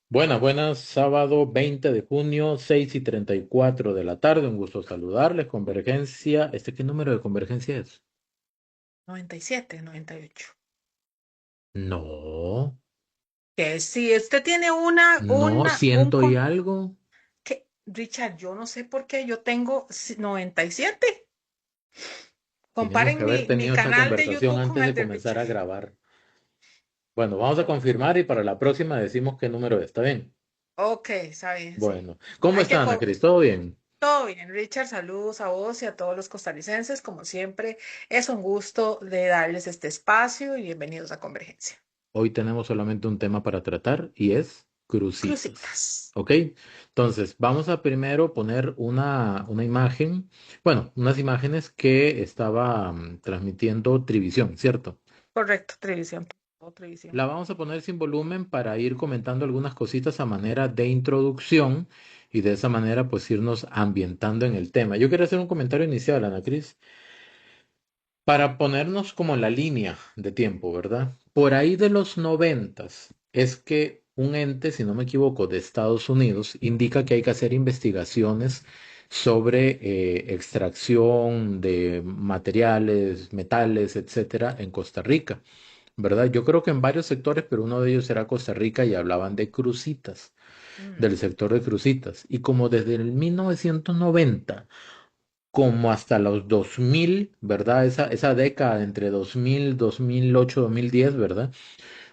Buenas, buenas, sábado 20 de junio, 6:34 de la tarde. Un gusto saludarles. Convergencia. ¿Qué número de convergencia es? 97, 98. No, Que si usted tiene una, no, una, un ciento y con, algo. que, Richard, yo no sé por qué yo tengo 97. Teníamos que Comparen haber mi tenido esta canal de conversación YouTube con antes el de de comenzar Richard. a grabar. Bueno, vamos a confirmar y para la próxima decimos qué número es. ¿Está bien? Ok, está bien, sí. Bueno, ¿cómo Hay que está, Ana Cris? ¿Todo bien? todo bien, Richard. Saludos a vos y a todos los costarricenses. Como siempre, es un gusto de darles este espacio y bienvenidos a Convergencia. Hoy tenemos solamente un tema para tratar y es crucitas. Crucitas. ¿Ok? Entonces, vamos a primero poner una imagen, bueno, unas imágenes que estaba transmitiendo Trivisión, ¿cierto? Correcto, televisión. Televisión. La vamos a poner sin volumen para ir comentando algunas cositas a manera de introducción y de esa manera pues irnos ambientando en el tema. Yo quería hacer un comentario inicial, Ana Cris. Para ponernos como en la línea de tiempo, ¿verdad? Por ahí de los noventas es que un ente, si no me equivoco, de Estados Unidos indica que hay que hacer investigaciones sobre extracción de materiales, metales, etcétera, en Costa Rica, ¿verdad? Yo creo que en varios sectores, pero uno de ellos era Costa Rica y hablaban de crucitas, Mm. del sector de crucitas. Y como desde el 1990 como hasta los 2000, ¿verdad? Esa década entre 2000, 2008, 2010, ¿verdad?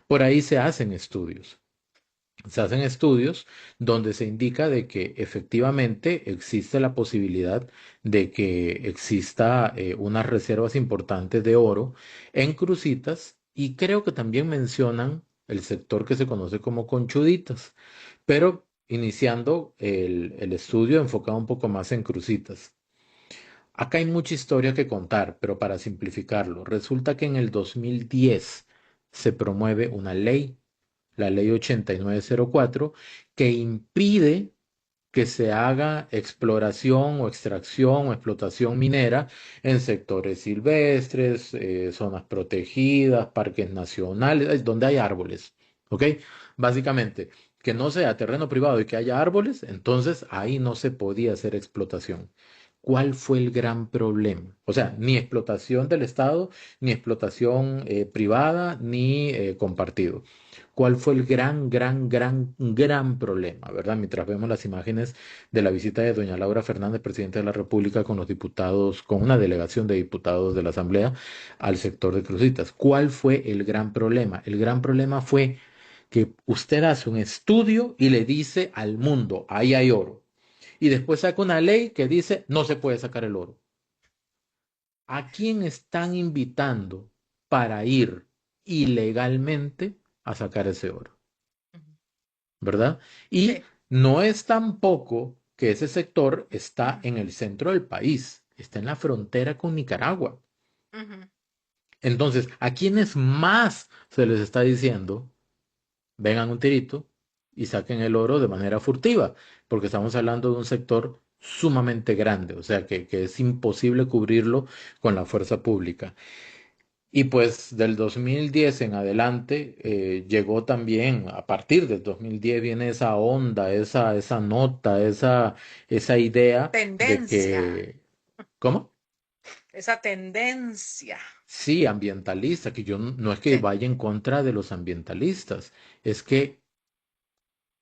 Por ahí se hacen estudios. Se hacen estudios donde se indica de que efectivamente existe la posibilidad de que exista unas reservas importantes de oro en Crucitas y creo que también mencionan el sector que se conoce como Conchuditas, pero iniciando el estudio enfocado un poco más en Crucitas. Acá hay mucha historia que contar, pero para simplificarlo, resulta que en el 2010 se promueve una ley, la ley 8904, que impide que se haga exploración o extracción o explotación minera en sectores silvestres, zonas protegidas, parques nacionales, donde hay árboles. ¿Ok? Básicamente, que no sea terreno privado y que haya árboles, entonces ahí no se podía hacer explotación. ¿Cuál fue el gran problema? O sea, ni explotación del Estado, ni explotación privada, ni compartido. ¿Cuál fue el gran problema, verdad? Mientras vemos las imágenes de la visita de doña Laura Fernández, presidenta de la República, con los diputados, con una delegación de diputados de la Asamblea al sector de Cruzitas. ¿Cuál fue el gran problema? El gran problema fue que usted hace un estudio y le dice al mundo, ahí hay oro. Y después saca una ley que dice, no se puede sacar el oro. ¿A quién están invitando para ir ilegalmente a sacar ese oro? Ujú. ¿Verdad? Y Sí. no es tampoco que ese sector está en el centro del país, está en la frontera con Nicaragua. Ujú. Entonces, ¿a quiénes más se les está diciendo, vengan un tirito y saquen el oro de manera furtiva? Porque estamos hablando de un sector sumamente grande, o sea que es imposible cubrirlo con la fuerza pública. Y pues del 2010 en adelante llegó también, a partir del 2010 viene esa onda, esa nota, esa idea de Tendencia, que, ¿cómo? esa tendencia. Sí, ambientalista, que yo no es que Sí. vaya en contra de los ambientalistas, es que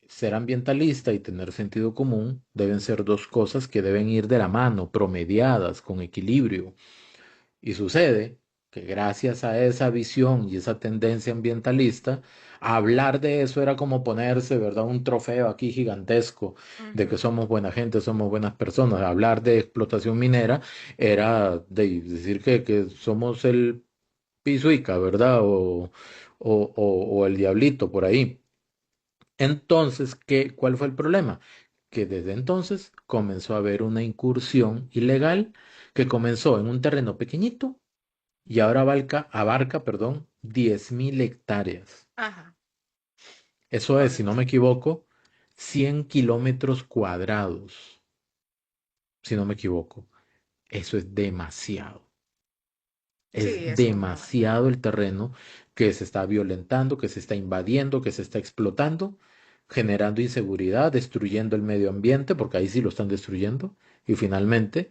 ser ambientalista y tener sentido común deben ser dos cosas que deben ir de la mano, promediadas, con equilibrio. Y sucede que gracias a esa visión y esa tendencia ambientalista, hablar de eso era como ponerse, ¿verdad? Un trofeo aquí gigantesco de que Ujú. somos buena gente, somos buenas personas. Hablar de explotación minera era de decir que somos el pisuica, ¿verdad? O el diablito por ahí. Entonces, ¿cuál fue el problema? Que desde entonces comenzó a haber una incursión ilegal que comenzó en un terreno pequeñito y ahora perdón, 10.000 hectáreas. Ajá, Eso es, si no correcto. me equivoco, 100 kilómetros cuadrados, si no me equivoco. Eso es demasiado. Sí, Es es un montón. demasiado el terreno que se está violentando, que se está invadiendo, que se está explotando generando inseguridad, destruyendo el medio ambiente, porque ahí sí lo están destruyendo, y finalmente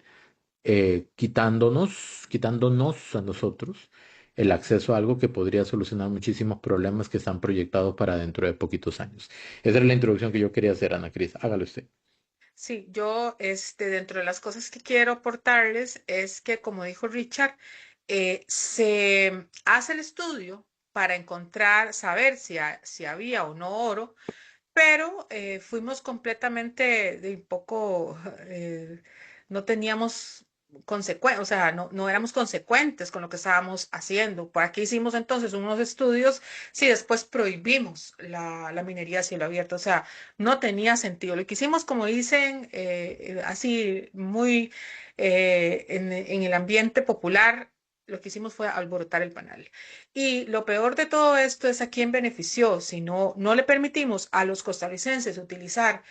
quitándonos a nosotros el acceso a algo que podría solucionar muchísimos problemas que están proyectados para dentro de poquitos años. Esa es la introducción que yo quería hacer, Ana Cris. Hágalo usted. Sí, yo, dentro de las cosas que quiero aportarles es que, como dijo Richard, se hace el estudio para encontrar, saber si había o no oro, pero fuimos completamente de un poco, no teníamos consecuencias, o sea, no éramos consecuentes con lo que estábamos haciendo. ¿Para qué hicimos entonces unos estudios si después prohibimos la minería a cielo abierto? O sea, no tenía sentido. Lo que hicimos, como dicen, así muy en el ambiente popular, lo que hicimos fue alborotar el panal. Y lo peor de todo esto es a quién benefició. Si no le permitimos a los costarricenses utilizar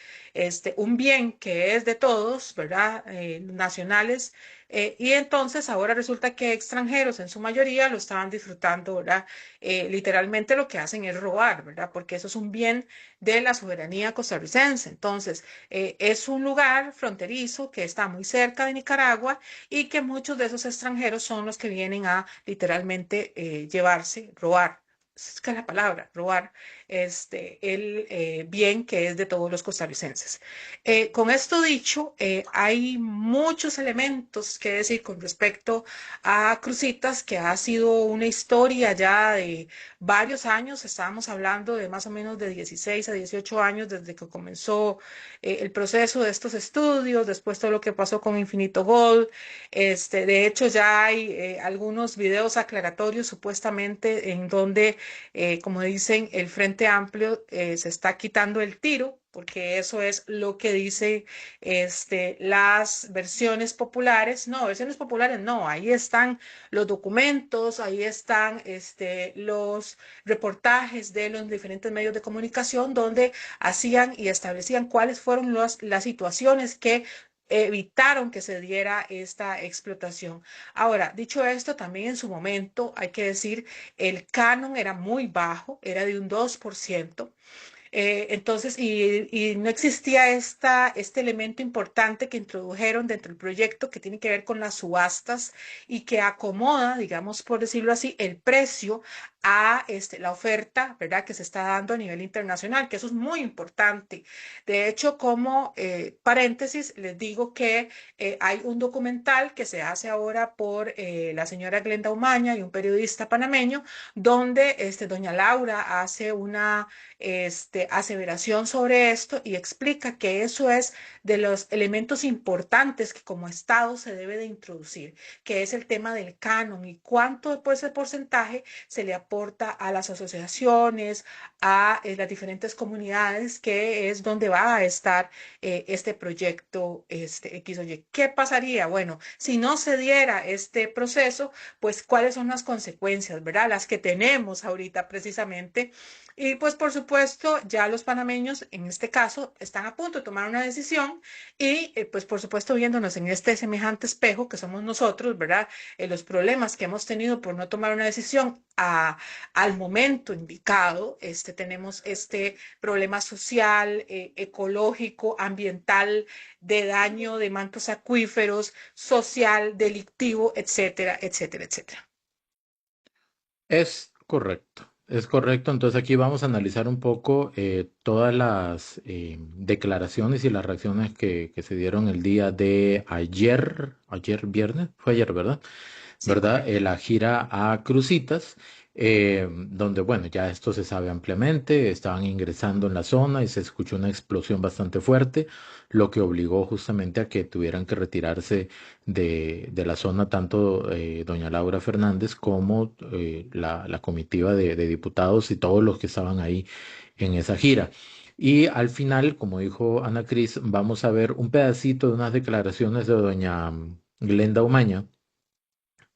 un bien que es de todos, ¿verdad? Nacionales. Y entonces ahora resulta que extranjeros en su mayoría lo estaban disfrutando, ¿verdad? Literalmente lo que hacen es robar, ¿verdad? Porque eso es un bien de la soberanía costarricense. Entonces, es un lugar fronterizo que está muy cerca de Nicaragua y que muchos de esos extranjeros son los que vienen a literalmente llevarse, robar. Es que es la palabra, robar el bien que es de todos los costarricenses. Con esto dicho, hay muchos elementos que decir con respecto a Cruzitas, que ha sido una historia ya de varios años. Estábamos hablando de más o menos de 16 a 18 años desde que comenzó el proceso de estos estudios, después todo lo que pasó con Infinito Gold. De hecho, ya hay algunos videos aclaratorios supuestamente en donde, como dicen, el Frente Amplio se está quitando el tiro, porque eso es lo que dice las versiones populares. No, versiones populares no, ahí están los documentos, ahí están los reportajes de los diferentes medios de comunicación donde hacían y establecían cuáles fueron las situaciones que evitaron que se diera esta explotación. Ahora, dicho esto, también en su momento, hay que decir, el canon era muy bajo, era de un 2%. Entonces, y no existía este elemento importante que introdujeron dentro del proyecto que tiene que ver con las subastas y que acomoda, digamos, por decirlo así, el precio a la oferta, ¿verdad?, que se está dando a nivel internacional, que eso es muy importante. De hecho, como paréntesis, les digo que hay un documental que se hace ahora por la señora Glenda Umaña y un periodista panameño, donde doña Laura hace una aseveración sobre esto y explica que eso es de los elementos importantes que como Estado se debe de introducir, que es el tema del canon y cuánto después de porcentaje se le aporta a las asociaciones, a las diferentes comunidades, que es donde va a estar este proyecto X o Y. ¿Qué pasaría? Bueno, si no se diera este proceso, pues cuáles son las consecuencias, ¿verdad? Las que tenemos ahorita precisamente. Y pues por supuesto, ya los panameños en este caso están a punto de tomar una decisión y pues por supuesto viéndonos en este semejante espejo que somos nosotros, ¿verdad? Los problemas que hemos tenido por no tomar una decisión al momento indicado, tenemos este problema social, ecológico, ambiental, de daño de mantos acuíferos, social, delictivo, etcétera, etcétera, etcétera. Es correcto, es correcto. Entonces aquí vamos a analizar un poco todas las declaraciones y las reacciones que se dieron el día de ayer viernes, fue ayer, ¿verdad? Sí, ¿Verdad? correcto. La gira a Cruzitas, donde, bueno, ya esto se sabe ampliamente, estaban ingresando en la zona y se escuchó una explosión bastante fuerte, lo que obligó justamente a que tuvieran que retirarse de la zona tanto doña Laura Fernández como la comitiva de diputados y todos los que estaban ahí en esa gira. Y al final, como dijo Ana Cris, vamos a ver un pedacito de unas declaraciones de doña Glenda Umaña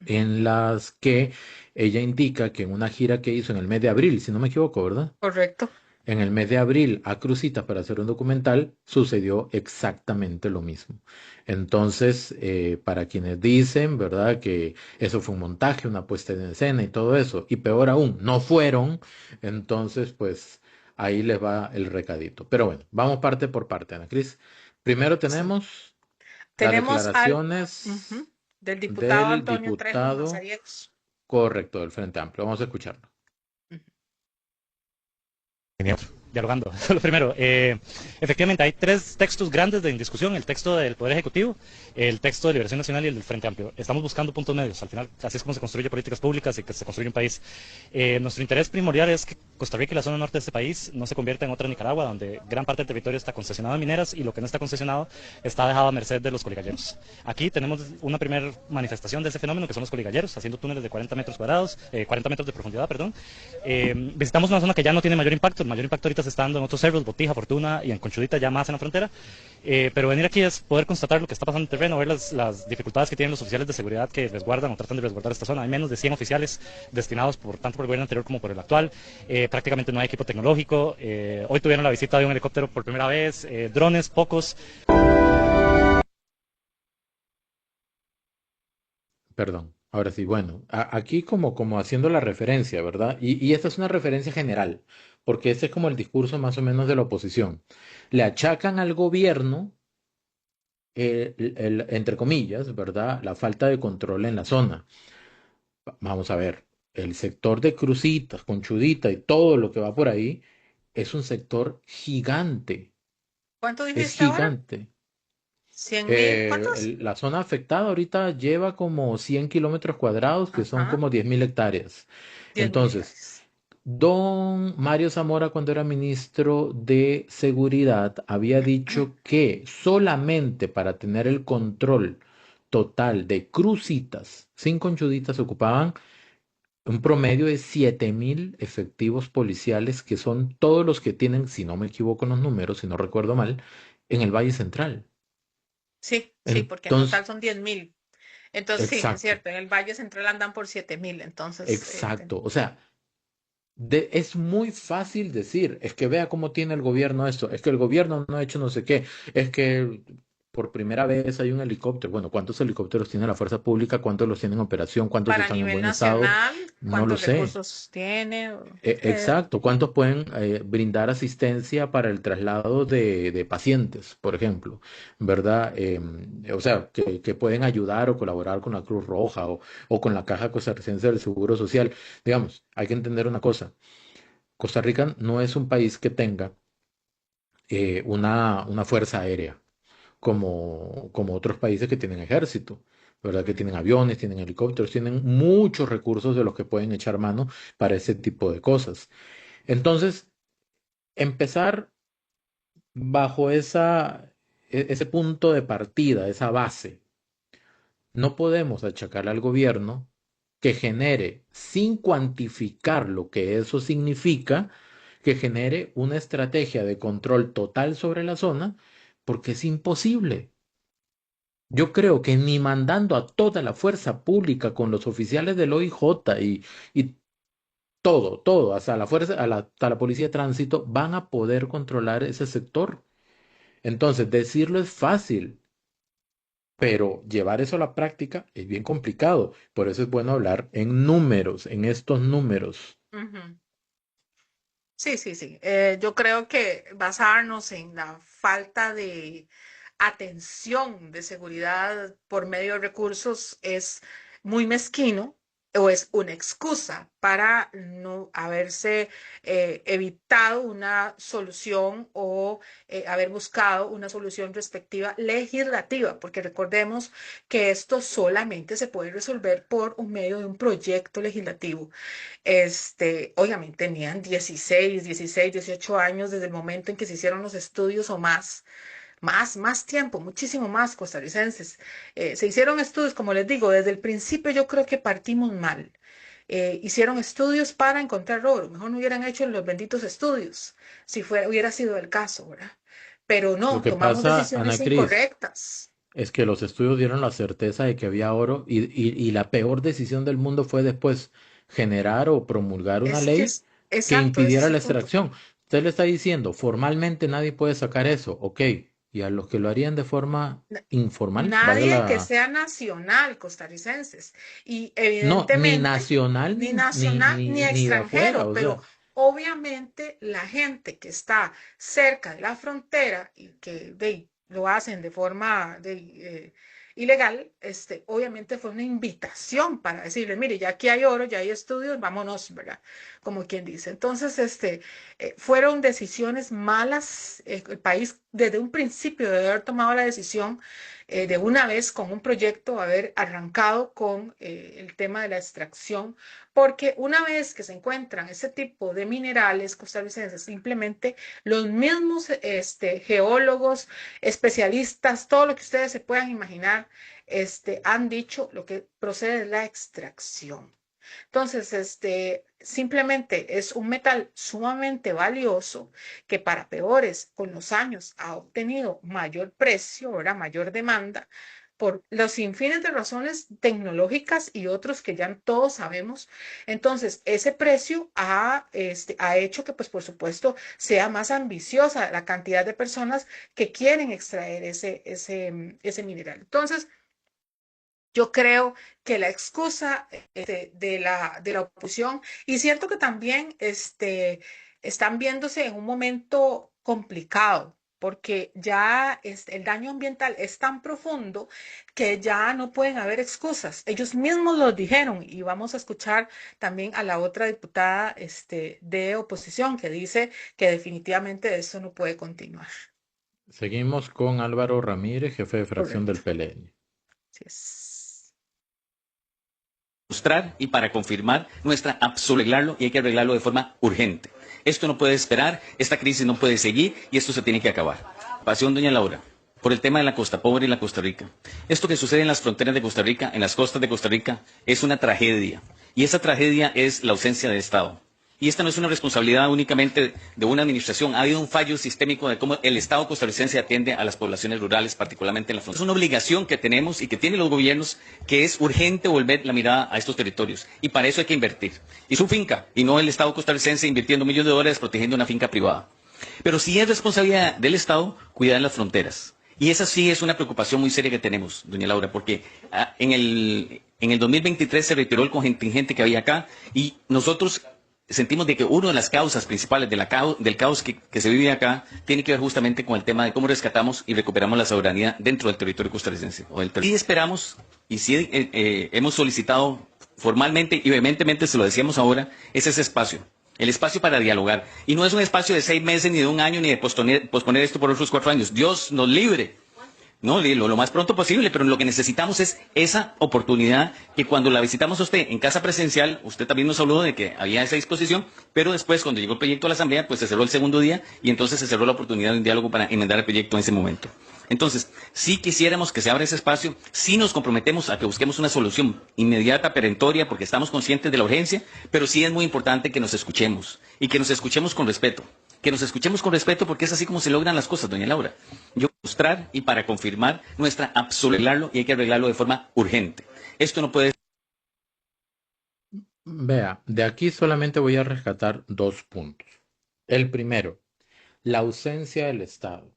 Ujú. en las que ella indica que en una gira que hizo en el mes de abril, si no me equivoco, ¿verdad? Correcto. En el mes de abril a Cruzitas para hacer un documental, sucedió exactamente lo mismo. Entonces, para quienes dicen, ¿verdad?, que eso fue un montaje, una puesta en escena y todo eso, y peor aún, no fueron, entonces, pues ahí les va el recadito. Pero bueno, vamos parte por parte, Ana Cris. Primero Sí. tenemos las Tenemos al declaraciones ujú, del diputado del Antonio Trejo diputado Mazariegos. correcto del Frente Amplio. Vamos a escucharlo. Ujú. Dialogando. Lo primero, efectivamente hay tres textos grandes en discusión, el texto del Poder Ejecutivo, el texto de Liberación Nacional y el del Frente Amplio. Estamos buscando puntos medios, al final así es como se construye políticas públicas y que se construye un país. Nuestro interés primordial es que Costa Rica y la zona norte de este país no se convierta en otra Nicaragua, donde gran parte del territorio está concesionado a mineras y lo que no está concesionado está dejado a merced de los coligalleros. Aquí tenemos una primera manifestación de ese fenómeno, que son los coligalleros, haciendo túneles de 40 metros cuadrados, 40 metros de profundidad, perdón. Visitamos una zona que ya no tiene mayor impacto, el mayor impacto ahorita se está dando en otros cerros, Botija, Fortuna y en Conchudita, ya más en la frontera. Pero venir aquí es poder constatar lo que está pasando en el terreno, ver las dificultades que tienen los oficiales de seguridad que resguardan o tratan de resguardar esta zona. Hay menos de 100 oficiales destinados tanto por el gobierno anterior como por el actual. Prácticamente no hay equipo tecnológico. Hoy tuvieron la visita de un helicóptero por primera vez, drones pocos. Perdón. Ahora sí, bueno, aquí como haciendo la referencia, ¿verdad? Y esta es una referencia general, porque este es como el discurso más o menos de la oposición. Le achacan al gobierno, entre comillas, ¿verdad? La falta de control en la zona. Vamos a ver, el sector de Cruzitas, Conchudita y todo lo que va por ahí es un sector gigante, ¿Cuánto es dijiste ahora? gigante. 100.000, ¿cuántos? La zona afectada ahorita lleva como 100 kilómetros cuadrados, que son Ajá, como 10.000 hectáreas. 10.000 Entonces, hectáreas. don Mario Zamora, cuando era ministro de Seguridad, había dicho que solamente para tener el control total de Cruzitas, sin Conchuditas, ocupaban un promedio de 7.000 efectivos policiales, que son todos los que tienen, si no me equivoco en los números, si no recuerdo mal, en el Valle Central. Sí, sí, porque en Entonces, total son 10.000. Entonces, sí, es exacto, cierto, en el Valle Central andan por 7.000, entonces, exacto. O sea, es muy fácil decir, es que vea cómo tiene el gobierno esto, es que el gobierno no ha hecho no sé qué, es que por primera vez hay un helicóptero. Bueno, ¿cuántos helicópteros tiene la fuerza pública? ¿Cuántos los tienen en operación? ¿Cuántos para están en nivel buen estado? nacional, No lo ¿cuántos sé. recursos tiene? Exacto, ¿cuántos pueden brindar asistencia para el traslado de pacientes, por ejemplo? ¿Verdad? O sea, que pueden ayudar o colaborar con la Cruz Roja o con la Caja Costarricense del Seguro Social. Digamos, hay que entender una cosa. Costa Rica no es un país que tenga una fuerza aérea como otros países que tienen ejército, ¿verdad? Que Ujú. tienen aviones, tienen helicópteros, tienen muchos recursos de los que pueden echar mano para ese tipo de cosas. Entonces, empezar bajo ese punto de partida, esa base, no podemos achacar al gobierno que genere, sin cuantificar lo que eso significa, que genere una estrategia de control total sobre la zona, porque es imposible. Yo creo que ni mandando a toda la fuerza pública con los oficiales del OIJ y todo, hasta la fuerza, hasta la policía de tránsito, van a poder controlar ese sector. Entonces, decirlo es fácil, pero llevar eso a la práctica es bien complicado. Por eso es bueno hablar en números, en estos números. Ujú. Sí, sí, sí. Yo creo que basarnos en la falta de atención de seguridad por medio de recursos es muy mezquino o es una excusa para no haberse evitado una solución o haber buscado una solución respectiva legislativa, porque recordemos que esto solamente se puede resolver por un medio de un proyecto legislativo. Obviamente tenían 18 años desde el momento en que se hicieron los estudios o más tiempo, muchísimo más costarricenses. Se hicieron estudios, como les digo, desde el principio yo creo que partimos mal. Hicieron estudios para encontrar oro. Mejor no hubieran hecho los benditos estudios, si hubiera sido el caso, ¿verdad? Pero Lo no, que tomamos pasa, decisiones Ana Cris, incorrectas. es que los estudios dieron la certeza de que había oro y la peor decisión del mundo fue después generar o promulgar una Es que ley es que exacto, ese es impidiera la el punto. extracción. Usted le está diciendo, formalmente nadie puede sacar eso, ok, y a los que lo harían de forma Na- informal, valga Nadie que la... sea nacional costarricenses y No, ni evidentemente nacional ni ni, ni, nacional ni ni, ni de afuera, extranjero, o pero sea. Obviamente, la gente que está cerca de la frontera y que lo hacen de forma ilegal, obviamente fue una invitación para decirle, mire, ya aquí hay oro, ya hay estudios, vámonos, ¿verdad? Como quien dice. Entonces, fueron decisiones malas. El país desde un principio debe haber tomado la decisión de una vez con un proyecto, haber arrancado con el tema de la extracción, porque una vez que se encuentran ese tipo de minerales costarricenses, simplemente los mismos geólogos, especialistas, todo lo que ustedes se puedan imaginar, han dicho lo que procede es la extracción. Entonces, simplemente es un metal sumamente valioso que para peores con los años ha obtenido mayor precio, ¿verdad? Mayor demanda por los infines de razones tecnológicas y otros que ya todos sabemos. Entonces, ese precio ha hecho que, pues, por supuesto, sea más ambiciosa la cantidad de personas que quieren extraer ese mineral. Entonces, yo creo que la excusa de la oposición, y cierto que también están viéndose en un momento complicado, porque ya el daño ambiental es tan profundo que ya no pueden haber excusas. Ellos mismos lo dijeron, y vamos a escuchar también a la otra diputada de oposición que dice que definitivamente esto no puede continuar. Seguimos con Álvaro Ramírez, jefe de fracción del Correcto. PLN. Así es. Mostrar y para confirmar nuestra arreglarlo y hay que arreglarlo de forma urgente. Esto no puede esperar, esta crisis no puede seguir y esto se tiene que acabar. Pasión, doña Laura, por el tema de la Costa Pobre y la Costa Rica. Esto que sucede en las fronteras de Costa Rica, en las costas de Costa Rica, es una tragedia. Y esa tragedia es la ausencia de Estado. Y esta no es una responsabilidad únicamente de una administración. Ha habido un fallo sistémico de cómo el Estado costarricense atiende a las poblaciones rurales, particularmente en la frontera. Es una obligación que tenemos y que tienen los gobiernos, que es urgente volver la mirada a estos territorios. Y para eso hay que invertir. Y su finca, y no el Estado costarricense invirtiendo millones de dólares protegiendo una finca privada. Pero sí es responsabilidad del Estado cuidar las fronteras. Y esa sí es una preocupación muy seria que tenemos, doña Laura, porque en el 2023 se retiró el contingente que había acá y nosotros sentimos de que una de las causas principales del caos que se vive acá tiene que ver justamente con el tema de cómo rescatamos y recuperamos la soberanía dentro del territorio costarricense. Y esperamos, y sí hemos solicitado formalmente y vehementemente, se lo decíamos ahora, es ese espacio. El espacio para dialogar. Y no es un espacio de 6 meses, ni de un año, ni de posponer esto por otros 4 años. Dios nos libre. No, lo más pronto posible, pero lo que necesitamos es esa oportunidad que cuando la visitamos a usted en casa presencial, usted también nos habló de que había esa disposición, pero después cuando llegó el proyecto a la Asamblea, pues se cerró el segundo día y entonces se cerró la oportunidad de un diálogo para enmendar el proyecto en ese momento. Entonces, sí quisiéramos que se abra ese espacio, sí nos comprometemos a que busquemos una solución inmediata, perentoria, porque estamos conscientes de la urgencia, pero sí es muy importante que nos escuchemos y que nos escuchemos con respeto. Que nos escuchemos con respeto porque es así como se logran las cosas, doña Laura. Yo mostrar y para confirmar nuestra arreglarlo y hay que arreglarlo de forma urgente. Esto no puede. Vea, de aquí solamente voy a rescatar 2 puntos. El primero, la ausencia del Estado.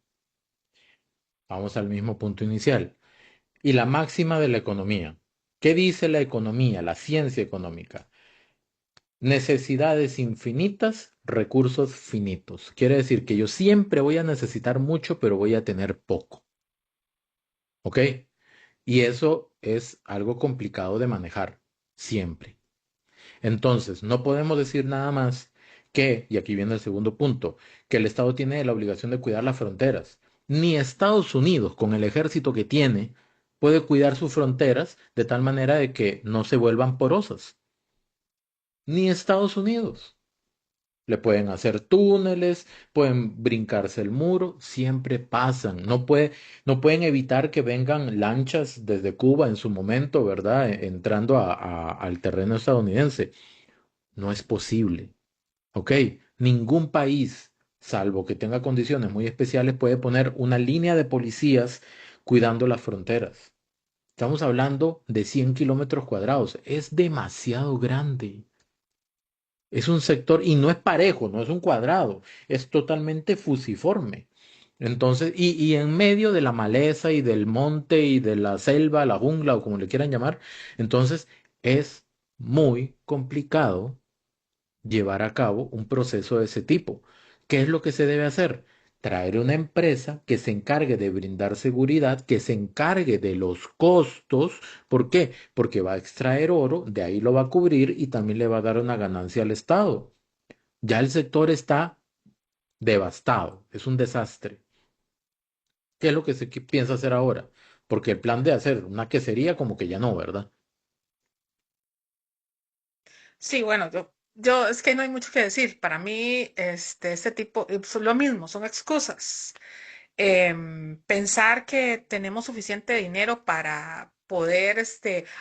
Vamos al mismo punto inicial. Y la máxima de la economía. ¿Qué dice la economía, la ciencia económica? Necesidades infinitas, recursos finitos. Quiere decir que yo siempre voy a necesitar mucho, pero voy a tener poco. ¿Ok? Y eso es algo complicado de manejar, siempre. Entonces, no podemos decir nada más que, y aquí viene el segundo punto, que el Estado tiene la obligación de cuidar las fronteras. Ni Estados Unidos, con el ejército que tiene, puede cuidar sus fronteras de tal manera de que no se vuelvan porosas. Ni Estados Unidos. Le pueden hacer túneles, pueden brincarse el muro, siempre pasan. No pueden evitar que vengan lanchas desde Cuba en su momento, ¿verdad? Entrando al terreno estadounidense. No es posible. ¿Ok? Ningún país, salvo que tenga condiciones muy especiales, puede poner una línea de policías cuidando las fronteras. Estamos hablando de 100 kilómetros cuadrados. Es demasiado grande. Es un sector y no es parejo, no es un cuadrado, es totalmente fusiforme. Entonces, y en medio de la maleza y del monte y de la selva, la jungla o como le quieran llamar, entonces es muy complicado llevar a cabo un proceso de ese tipo. ¿Qué es lo que se debe hacer? Traer una empresa que se encargue de brindar seguridad, que se encargue de los costos. ¿Por qué? Porque va a extraer oro, de ahí lo va a cubrir y también le va a dar una ganancia al Estado. Ya el sector está devastado, es un desastre. ¿Qué es lo que se piensa hacer ahora? Porque el plan de hacer una quesería como que ya no, ¿verdad? Sí, bueno, yo es que no hay mucho que decir. Para mí, este tipo, es lo mismo, son excusas. Pensar que tenemos suficiente dinero para poder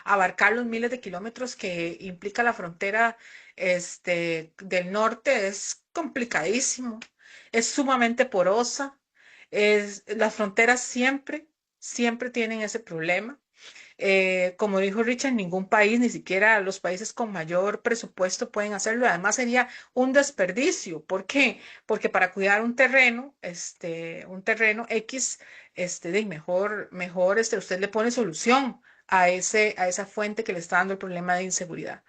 abarcar los miles de kilómetros que implica la frontera del norte es complicadísimo, es sumamente porosa, las fronteras siempre tienen ese problema. Como dijo Richard, ningún país, ni siquiera los países con mayor presupuesto pueden hacerlo. Además sería un desperdicio. ¿Por qué? Porque para cuidar un terreno X, mejor, usted le pone solución a esa fuente que le está dando el problema de inseguridad.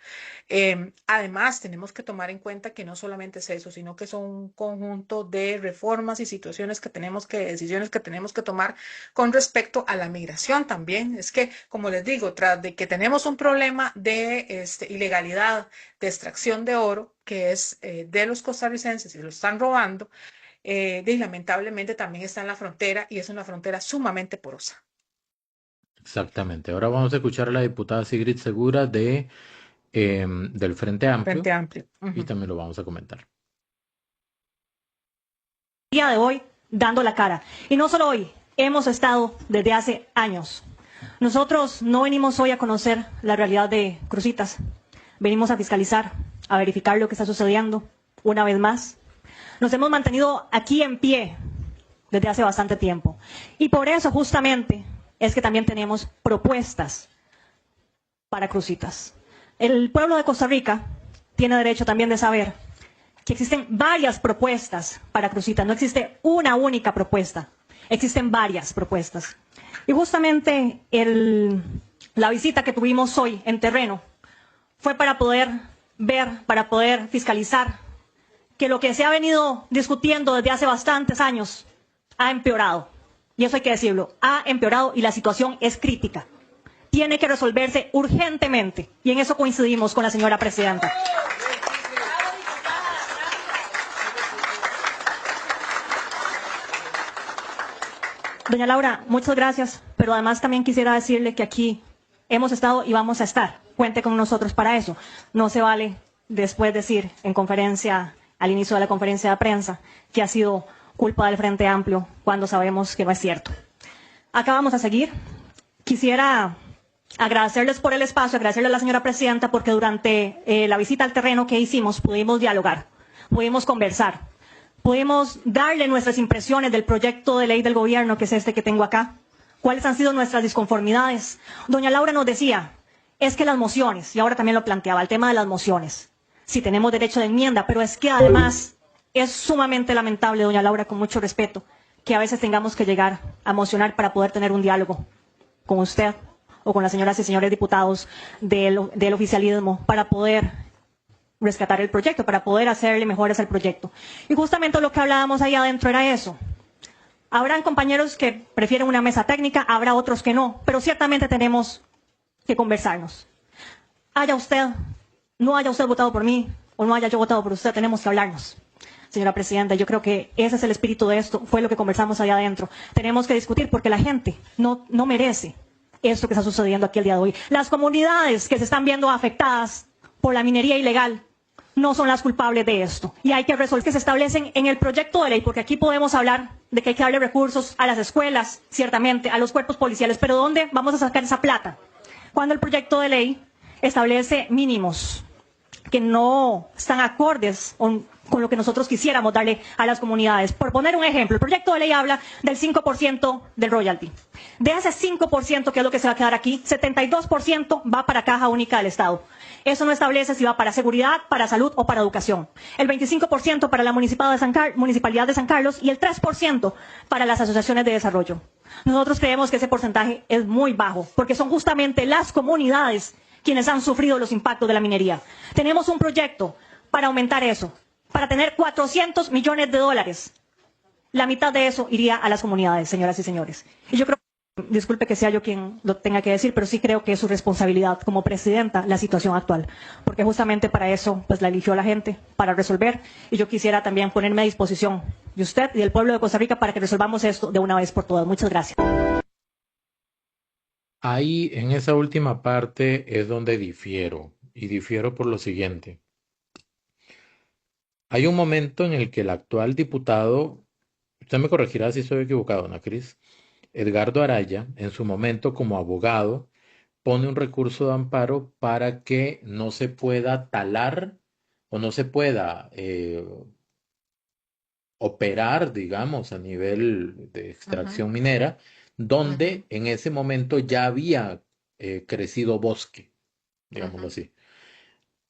Además, tenemos que tomar en cuenta que no solamente es eso, sino que son un conjunto de reformas y decisiones que tenemos que tomar con respecto a la migración también. Es que, como les digo, tras de que tenemos un problema de ilegalidad, de extracción de oro, que es de los costarricenses y lo están robando, lamentablemente también está en la frontera y es una frontera sumamente porosa. Exactamente. Ahora vamos a escuchar a la diputada Sigrid Segura del Frente Frente Amplio Amplio. y Ujú. también lo vamos a comentar. Día de hoy dando la cara. Y no solo hoy, hemos estado desde hace años. Nosotros no venimos hoy a conocer la realidad de Cruzitas. Venimos a fiscalizar, a verificar lo que está sucediendo una vez más. Nos hemos mantenido aquí en pie desde hace bastante tiempo. Y por eso justamente es que también tenemos propuestas para Cruzitas. El pueblo de Costa Rica tiene derecho también de saber que existen varias propuestas para Cruzitas, no existe una única propuesta, existen varias propuestas. Y justamente la visita que tuvimos hoy en terreno fue para poder ver, para poder fiscalizar que lo que se ha venido discutiendo desde hace bastantes años ha empeorado. Y eso hay que decirlo, ha empeorado y la situación es crítica. Tiene que resolverse urgentemente y en eso coincidimos con la señora presidenta. Doña Laura, muchas gracias, pero además también quisiera decirle que aquí hemos estado y vamos a estar. Cuente con nosotros para eso. No se vale después decir en conferencia, al inicio de la conferencia de prensa, que ha sido culpa del Frente Amplio, cuando sabemos que no es cierto. Acá vamos a seguir. Quisiera agradecerles por el espacio, agradecerle a la señora presidenta, porque durante la visita al terreno que hicimos pudimos dialogar, pudimos conversar. Pudimos darle nuestras impresiones del proyecto de ley del gobierno, que es este que tengo acá. ¿Cuáles han sido nuestras disconformidades? Doña Laura nos decía, es que las mociones, y ahora también lo planteaba, el tema de las mociones. Sí tenemos derecho de enmienda, pero es que además es sumamente lamentable, doña Laura, con mucho respeto, que a veces tengamos que llegar a mocionar para poder tener un diálogo con usted o con las señoras y señores diputados del oficialismo para poder rescatar el proyecto, para poder hacerle mejoras al proyecto. Y justamente lo que hablábamos ahí adentro era eso. Habrán compañeros que prefieren una mesa técnica, habrá otros que no, pero ciertamente tenemos que conversarnos. No haya usted votado por mí o no haya yo votado por usted, tenemos que hablarnos. Señora presidenta, yo creo que ese es el espíritu de esto, fue lo que conversamos allá adentro. Tenemos que discutir porque la gente no merece esto que está sucediendo aquí el día de hoy. Las comunidades que se están viendo afectadas por la minería ilegal no son las culpables de esto. Y hay que resolver que se establecen en el proyecto de ley, porque aquí podemos hablar de que hay que darle recursos a las escuelas, ciertamente, a los cuerpos policiales, pero ¿dónde vamos a sacar esa plata? Cuando el proyecto de ley establece mínimos que no están acordes con lo que nosotros quisiéramos darle a las comunidades. Por poner un ejemplo, el proyecto de ley habla del 5% del royalty. De ese 5%, que es lo que se va a quedar aquí, 72% va para caja única del Estado. Eso no establece si va para seguridad, para salud o para educación. El 25% para la Municipalidad de San Carlos y el 3% para las asociaciones de desarrollo. Nosotros creemos que ese porcentaje es muy bajo, porque son justamente las comunidades quienes han sufrido los impactos de la minería. Tenemos un proyecto para aumentar eso, para tener 400 millones de dólares. La mitad de eso iría a las comunidades, señoras y señores. Y yo creo, disculpe que sea yo quien lo tenga que decir, pero sí creo que es su responsabilidad como presidenta la situación actual, porque justamente para eso pues la eligió la gente, para resolver, y yo quisiera también ponerme a disposición de usted y del pueblo de Costa Rica para que resolvamos esto de una vez por todas. Muchas gracias. Ahí, en esa última parte, es donde difiero, y difiero por lo siguiente. Hay un momento en el que el actual diputado, usted me corregirá si estoy equivocado, Ana Cris, Edgardo Araya, en su momento como abogado, pone un recurso de amparo para que no se pueda talar o no se pueda operar, digamos, a nivel de Ujú, extracción minera, ujú, donde en ese momento ya había crecido bosque, digámoslo ujú. así.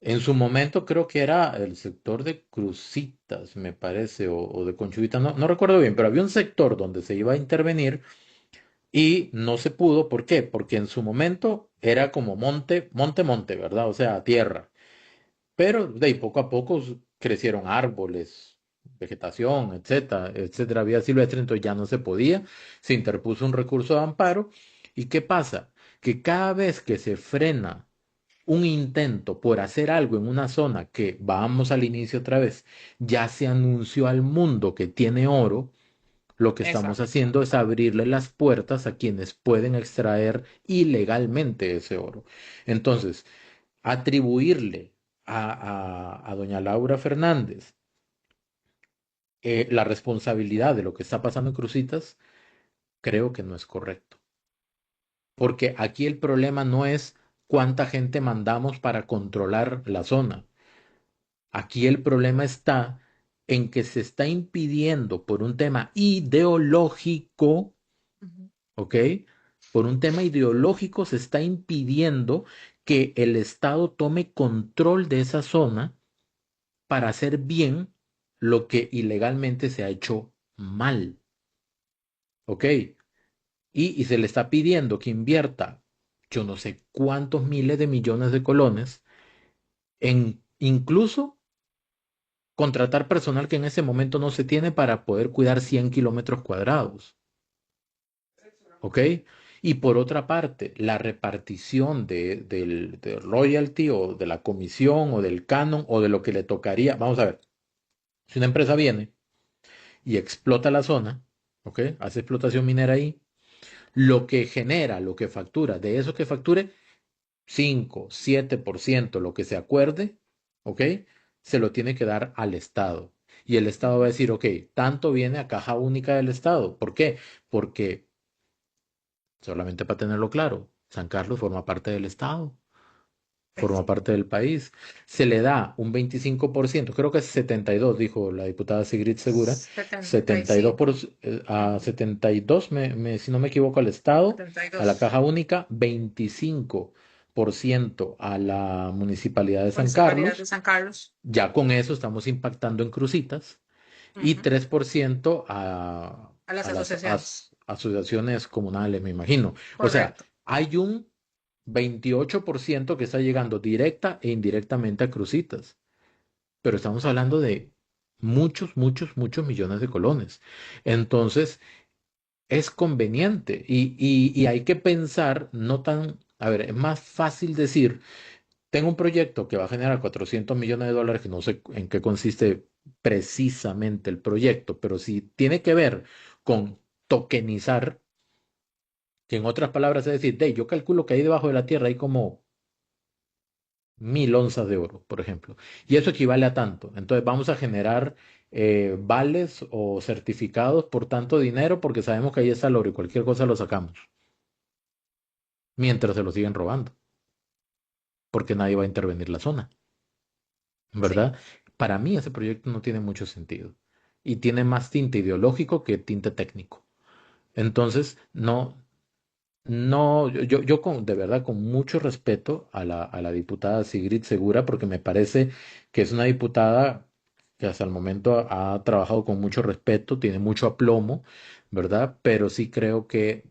En su momento creo que era el sector de Crucitas, me parece, o de Conchudita, no recuerdo bien, pero había un sector donde se iba a intervenir y no se pudo. ¿Por qué? Porque en su momento era como monte, ¿verdad? O sea, tierra. Pero de ahí poco a poco crecieron árboles, vegetación, etcétera, etcétera, vía silvestre, entonces ya no se podía, se interpuso un recurso de amparo. ¿Y qué pasa? Que cada vez que se frena un intento por hacer algo en una zona que, vamos al inicio otra vez, ya se anunció al mundo que tiene oro, lo que estamos Exacto. haciendo es abrirle las puertas a quienes pueden extraer ilegalmente ese oro. Entonces, atribuirle a doña Laura Fernández la responsabilidad de lo que está pasando en Crucitas, creo que no es correcto. Porque aquí el problema no es cuánta gente mandamos para controlar la zona. Aquí el problema está en que se está impidiendo por un tema ideológico, Ujú. ¿ok? Por un tema ideológico se está impidiendo que el Estado tome control de esa zona para hacer bien lo que ilegalmente se ha hecho mal, ¿ok? Y se le está pidiendo que invierta yo no sé cuántos miles de millones de colones en incluso contratar personal que en ese momento no se tiene para poder cuidar 100 kilómetros cuadrados. ¿Ok? Y por otra parte, la repartición del royalty o de la comisión o del canon o de lo que le tocaría. Vamos a ver, si una empresa viene y explota la zona, ¿ok? Hace explotación minera ahí, lo que genera, lo que factura, de eso que facture, 5, 7%, lo que se acuerde, ¿ok? Se lo tiene que dar al Estado. Y el Estado va a Ujú. decir, ok, tanto viene a caja única del Estado. ¿Por qué? Porque, solamente para tenerlo claro, San Carlos forma parte del Estado, forma Sí. parte del país. Se le da un 25%, creo que es 72, dijo la diputada Sigrid Segura, 72 75. a Ujú. 72, si no me equivoco, al Estado, a la 72. caja única, 25% a la municipalidad de San Municipalidad de Carlos. San Carlos. Ya con eso estamos impactando en Crucitas y Ujú. 3% A las a las asociaciones. asociaciones comunales, me imagino. O sea, Correcto. hay un 28% que está llegando directa e indirectamente a Crucitas, pero estamos hablando de muchos, muchos, muchos millones de colones. Entonces, es conveniente y hay que pensar, no tan, a ver, es más fácil decir, tengo un proyecto que va a generar 400 millones de dólares, que no sé en qué consiste precisamente el proyecto, pero si tiene que ver con tokenizar, que en otras palabras es decir, yo calculo que ahí debajo de la tierra hay como 1.000 onzas de oro, por ejemplo, y eso equivale a tanto. Entonces vamos a generar vales o certificados por tanto dinero porque sabemos que ahí está el oro y cualquier cosa lo sacamos, mientras se lo siguen robando, porque nadie va a intervenir la zona. Sí. ¿Verdad? Para mí ese proyecto no tiene mucho sentido y tiene más tinte ideológico que tinte técnico. Entonces, no, yo de verdad con mucho respeto a la diputada Sigrid Segura, porque me parece que es una diputada que hasta el momento ha trabajado con mucho respeto, tiene mucho aplomo, ¿verdad? Pero sí creo que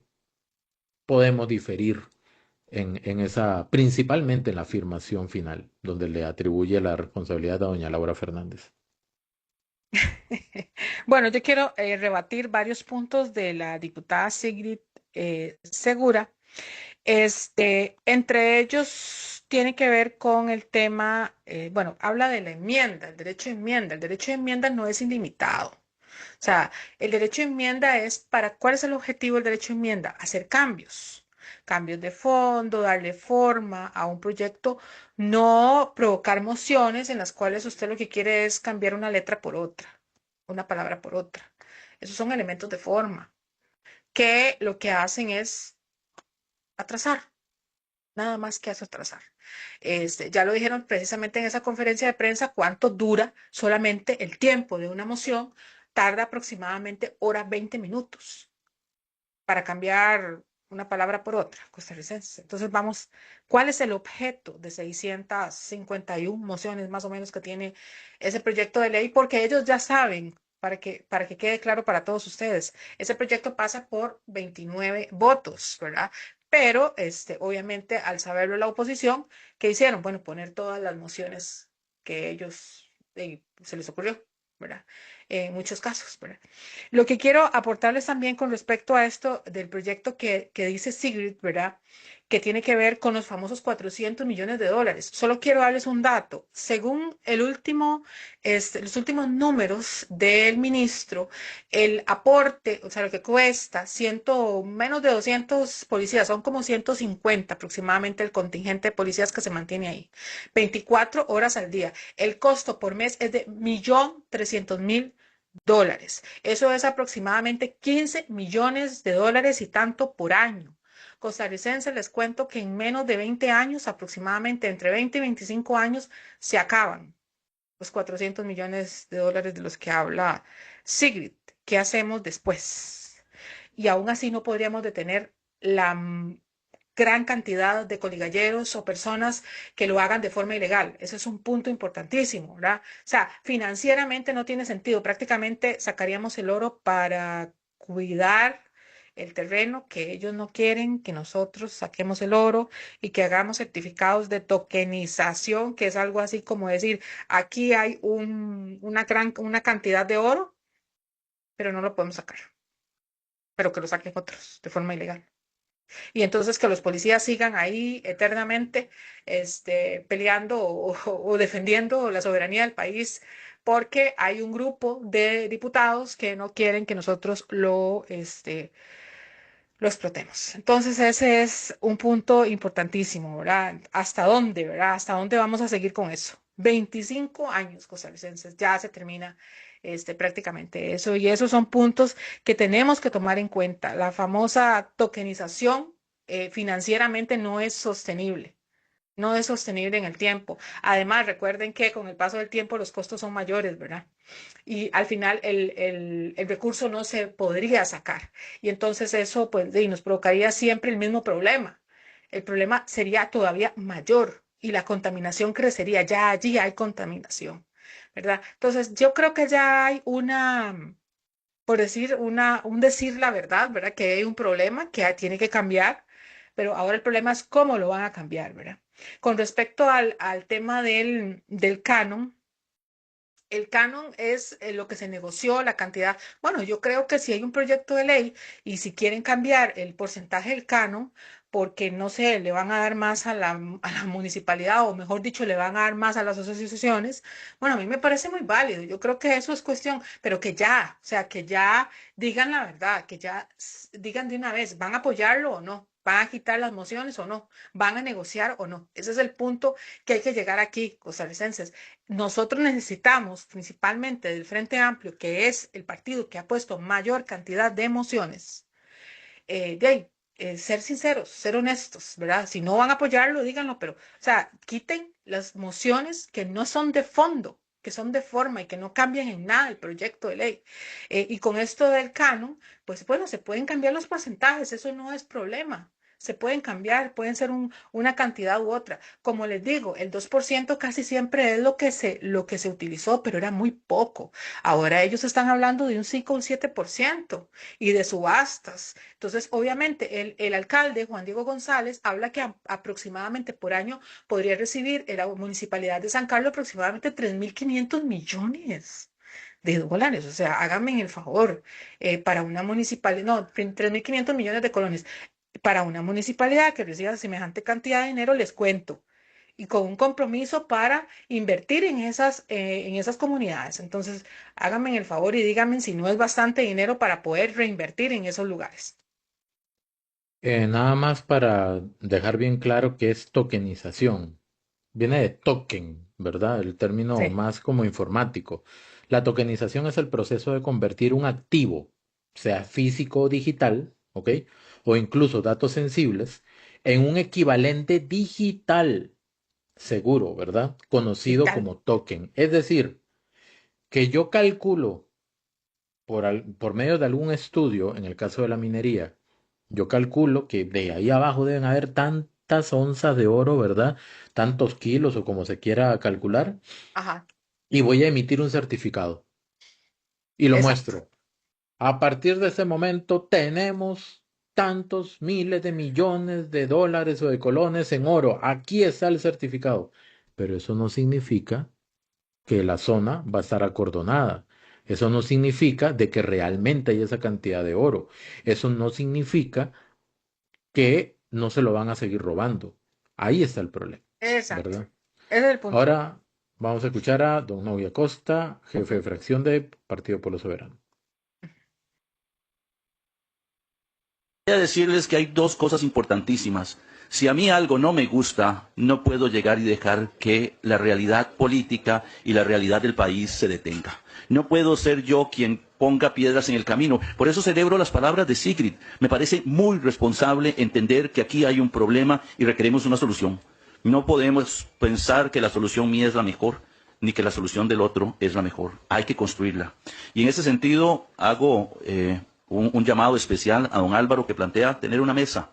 podemos diferir en esa, principalmente en la afirmación final, donde le atribuye la responsabilidad a doña Laura Fernández. Bueno, yo quiero rebatir varios puntos de la diputada Sigrid Segura. Entre ellos tiene que ver con el tema, bueno, habla de la enmienda, el derecho de enmienda. El derecho de enmienda no es ilimitado. O sea, el derecho de enmienda es para, ¿cuál es el objetivo del derecho de enmienda? Hacer cambios, cambios de fondo, darle forma a un proyecto, no provocar mociones en las cuales usted lo que quiere es cambiar una letra por otra, una palabra por otra. Esos son elementos de forma que lo que hacen es atrasar. Nada más que hace atrasar. Ya lo dijeron precisamente en esa conferencia de prensa, cuánto dura solamente el tiempo de una moción, tarda aproximadamente hora 20 minutos para cambiar una palabra por otra, costarricense. Entonces vamos, ¿cuál es el objeto de 651 mociones más o menos que tiene ese proyecto de ley? Porque ellos ya saben, para que quede claro para todos ustedes, ese proyecto pasa por 29 votos, ¿verdad? Pero, obviamente, al saberlo la oposición, ¿qué hicieron? Bueno, poner todas las mociones que ellos se les ocurrió, ¿verdad? En muchos casos, ¿verdad? Lo que quiero aportarles también con respecto a esto del proyecto que dice Sigrid, ¿verdad? Que tiene que ver con los famosos 400 millones de dólares. Solo quiero darles un dato. Según los últimos números del ministro, el aporte, o sea, lo que cuesta, menos de 200 policías, son como 150 aproximadamente el contingente de policías que se mantiene ahí, 24 horas al día. El costo por mes es de 1.300.000 dólares. Eso es aproximadamente 15 millones de dólares y tanto por año. Costarricenses, les cuento que en menos de 20 años, aproximadamente entre 20 y 25 años, se acaban los 400 millones de dólares de los que habla Sigrid. ¿Qué hacemos después? Y aún así no podríamos detener la gran cantidad de coligalleros o personas que lo hagan de forma ilegal. Ese es un punto importantísimo, ¿verdad? O sea, financieramente no tiene sentido. Prácticamente sacaríamos el oro para cuidar el terreno que ellos no quieren, que nosotros saquemos el oro y que hagamos certificados de tokenización, que es algo así como decir, aquí hay una cantidad de oro, pero no lo podemos sacar, pero que lo saquen otros de forma ilegal. Y entonces que los policías sigan ahí eternamente peleando o defendiendo la soberanía del país, porque hay un grupo de diputados que no quieren que nosotros lo explotemos. Entonces ese es un punto importantísimo, ¿verdad? ¿Hasta dónde, verdad? ¿Hasta dónde vamos a seguir con eso? 25 años costarricenses, ya se termina prácticamente eso. Y esos son puntos que tenemos que tomar en cuenta. La famosa tokenización financieramente no es sostenible. No es sostenible en el tiempo. Además, recuerden que con el paso del tiempo los costos son mayores, ¿verdad? Y al final el recurso no se podría sacar. Y entonces eso pues nos provocaría siempre el mismo problema. El problema sería todavía mayor y la contaminación crecería. Ya allí hay contaminación, ¿verdad? Entonces yo creo que ya hay por decir, un decir la verdad, ¿verdad? Que hay un problema que tiene que cambiar, pero ahora el problema es cómo lo van a cambiar, ¿verdad? Con respecto al tema del canon. El canon es lo que se negoció, la cantidad. Bueno, yo creo que si hay un proyecto de ley y si quieren cambiar el porcentaje del canon, porque no sé, le van a dar más a la municipalidad o mejor dicho, le van a dar más a las asociaciones, bueno, a mí me parece muy válido. Yo creo que eso es cuestión, pero que ya, o sea, que ya digan la verdad, que ya digan de una vez, ¿van a apoyarlo o no? ¿Van a quitar las mociones o no? ¿Van a negociar o no? Ese es el punto que hay que llegar aquí, costarricenses. Nosotros necesitamos, principalmente del Frente Amplio, que es el partido que ha puesto mayor cantidad de emociones, de ahí, ser sinceros, ser honestos, ¿verdad? Si no van a apoyarlo, díganlo, pero, o sea, quiten las mociones que no son de fondo, que son de forma y que no cambian en nada el proyecto de ley. Y con esto del canon, pues bueno, se pueden cambiar los porcentajes, eso no es problema. se pueden cambiar, pueden ser una cantidad u otra. Como les digo, el 2% casi siempre es lo que se utilizó, pero era muy poco. Ahora ellos están hablando de un 5 o un 7% y de subastas. Entonces, obviamente, el alcalde, Juan Diego González, habla que aproximadamente por año podría recibir en la municipalidad de San Carlos aproximadamente 3.500 millones de dólares. O sea, háganme el favor, para una municipalidad, no, 3.500 millones de colones. Para una municipalidad que reciba semejante cantidad de dinero, les cuento, y con un compromiso para invertir en esas comunidades. Entonces, háganme el favor y díganme si no es bastante dinero para poder reinvertir en esos lugares. Nada más para dejar bien claro que es tokenización. Viene de token, ¿verdad? El término Sí, más como informático. La tokenización es el proceso de convertir un activo, sea físico o digital, ¿ok? O incluso datos sensibles, en un equivalente digital seguro, ¿verdad? Conocido digital. como token. Es decir, que yo calculo por medio de algún estudio, en el caso de la minería, yo calculo que de ahí abajo deben haber tantas onzas de oro, ¿verdad? Tantos kilos o como se quiera calcular, Ajá, y voy a emitir un certificado y lo exacto. muestro. A partir de ese momento tenemos tantos miles de millones de dólares o de colones en oro. Aquí está el certificado. Pero eso no significa que la zona va a estar acordonada. Eso no significa de que realmente hay esa cantidad de oro. Eso no significa que no se lo van a seguir robando. Ahí está el problema, Exacto. ¿verdad? Ese es el punto. Ahora vamos a escuchar a don Novia Costa, jefe de fracción de Partido Pueblo Soberano. Voy a decirles que hay dos cosas importantísimas. Si a mí algo no me gusta, no puedo llegar y dejar que la realidad política y la realidad del país se detenga. No puedo ser yo quien ponga piedras en el camino. Por eso celebro las palabras de Sigrid. Me parece muy responsable entender que aquí hay un problema y requerimos una solución. No podemos pensar que la solución mía es la mejor, ni que la solución del otro es la mejor. Hay que construirla. Y en ese sentido hago un llamado especial a don Álvaro, que plantea tener una mesa.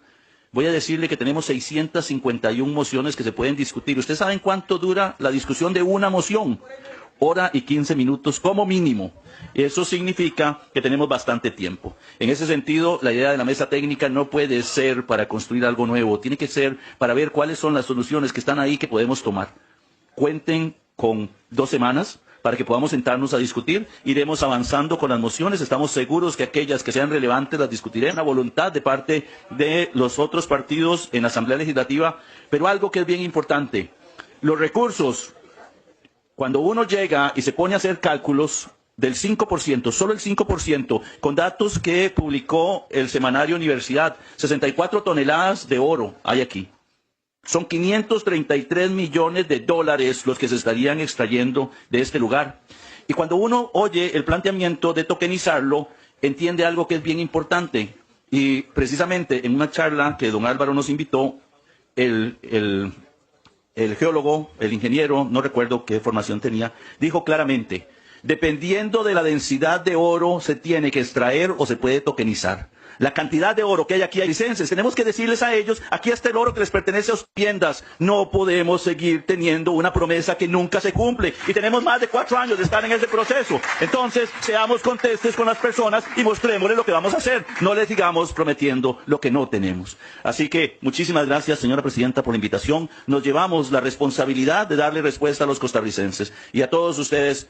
Voy a decirle que tenemos 651 mociones que se pueden discutir. ¿Ustedes saben cuánto dura la discusión de una moción? Hora y 15 minutos como mínimo. Eso significa que tenemos bastante tiempo. En ese sentido, la idea de la mesa técnica no puede ser para construir algo nuevo. Tiene que ser para ver cuáles son las soluciones que están ahí que podemos tomar. Cuenten con 2 semanas para que podamos sentarnos a discutir. Iremos avanzando con las mociones. Estamos seguros que aquellas que sean relevantes las discutiremos. Una voluntad de parte de los otros partidos en la Asamblea Legislativa. Pero algo que es bien importante. Los recursos, cuando uno llega y se pone a hacer cálculos del 5%, solo el 5%, con datos que publicó el semanario Universidad, 64 toneladas de oro hay aquí. Son 533 millones de dólares los que se estarían extrayendo de este lugar. Y cuando uno oye el planteamiento de tokenizarlo, entiende algo que es bien importante. Y precisamente en una charla que don Álvaro nos invitó, el geólogo, el ingeniero, no recuerdo qué formación tenía, dijo claramente, dependiendo de la densidad de oro se tiene que extraer o se puede tokenizar. La cantidad de oro que hay aquí hay licencias. Tenemos que decirles a ellos, aquí está el oro que les pertenece a sus tiendas. No podemos seguir teniendo una promesa que nunca se cumple. Y tenemos más de 4 años de estar en ese proceso. Entonces, seamos contestes con las personas y mostrémosles lo que vamos a hacer. No les sigamos prometiendo lo que no tenemos. Así que, muchísimas gracias, señora presidenta, por la invitación. Nos llevamos la responsabilidad de darle respuesta a los costarricenses. Y a todos ustedes,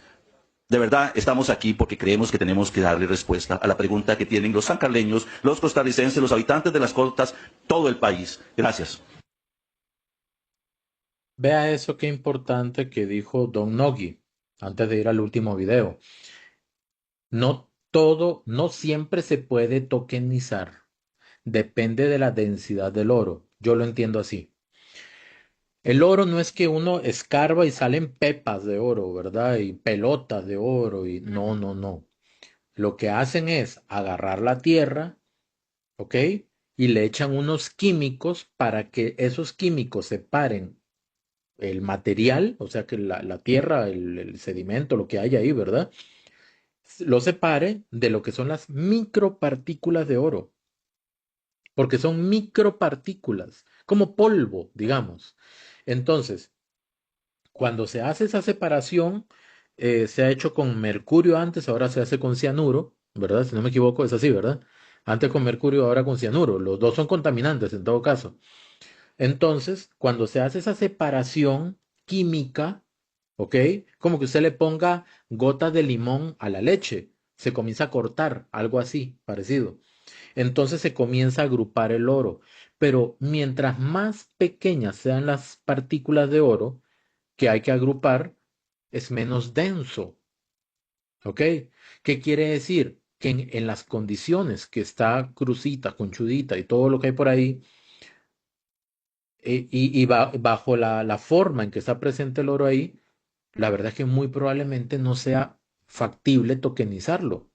de verdad, estamos aquí porque creemos que tenemos que darle respuesta a la pregunta que tienen los sancarleños, los costarricenses, los habitantes de las costas, todo el país. Gracias. Vea eso qué importante que dijo Don Nogui antes de ir al último video. No todo, no siempre se puede tokenizar. Depende de la densidad del oro. Yo lo entiendo así. El oro no es que uno escarba y salen pepas de oro, ¿verdad? Y pelotas de oro y no, Ujú. no, no. Lo que hacen es agarrar la tierra, ¿ok? Y le echan unos químicos para que esos químicos separen el material, o sea que la tierra, el sedimento, lo que hay ahí, ¿verdad? Lo separe de lo que son las micropartículas de oro. porque son micropartículas, como polvo, digamos. Entonces, cuando se hace esa separación, se ha hecho con mercurio antes, ahora se hace con cianuro, ¿verdad? Si no me equivoco, es así, ¿verdad? Antes con mercurio, ahora con cianuro. Los dos son contaminantes en todo caso. Entonces, cuando se hace esa separación química, ¿ok? Como que usted le ponga gotas de limón a la leche, se comienza a cortar, algo así, parecido. Entonces se comienza a agrupar el oro. Pero mientras más pequeñas sean las partículas de oro que hay que agrupar, es menos denso, ¿ok? ¿Qué quiere decir? Que en las condiciones que está crucita, conchudita y todo lo que hay por ahí, bajo la forma en que está presente el oro ahí, la verdad es que muy probablemente no sea factible tokenizarlo.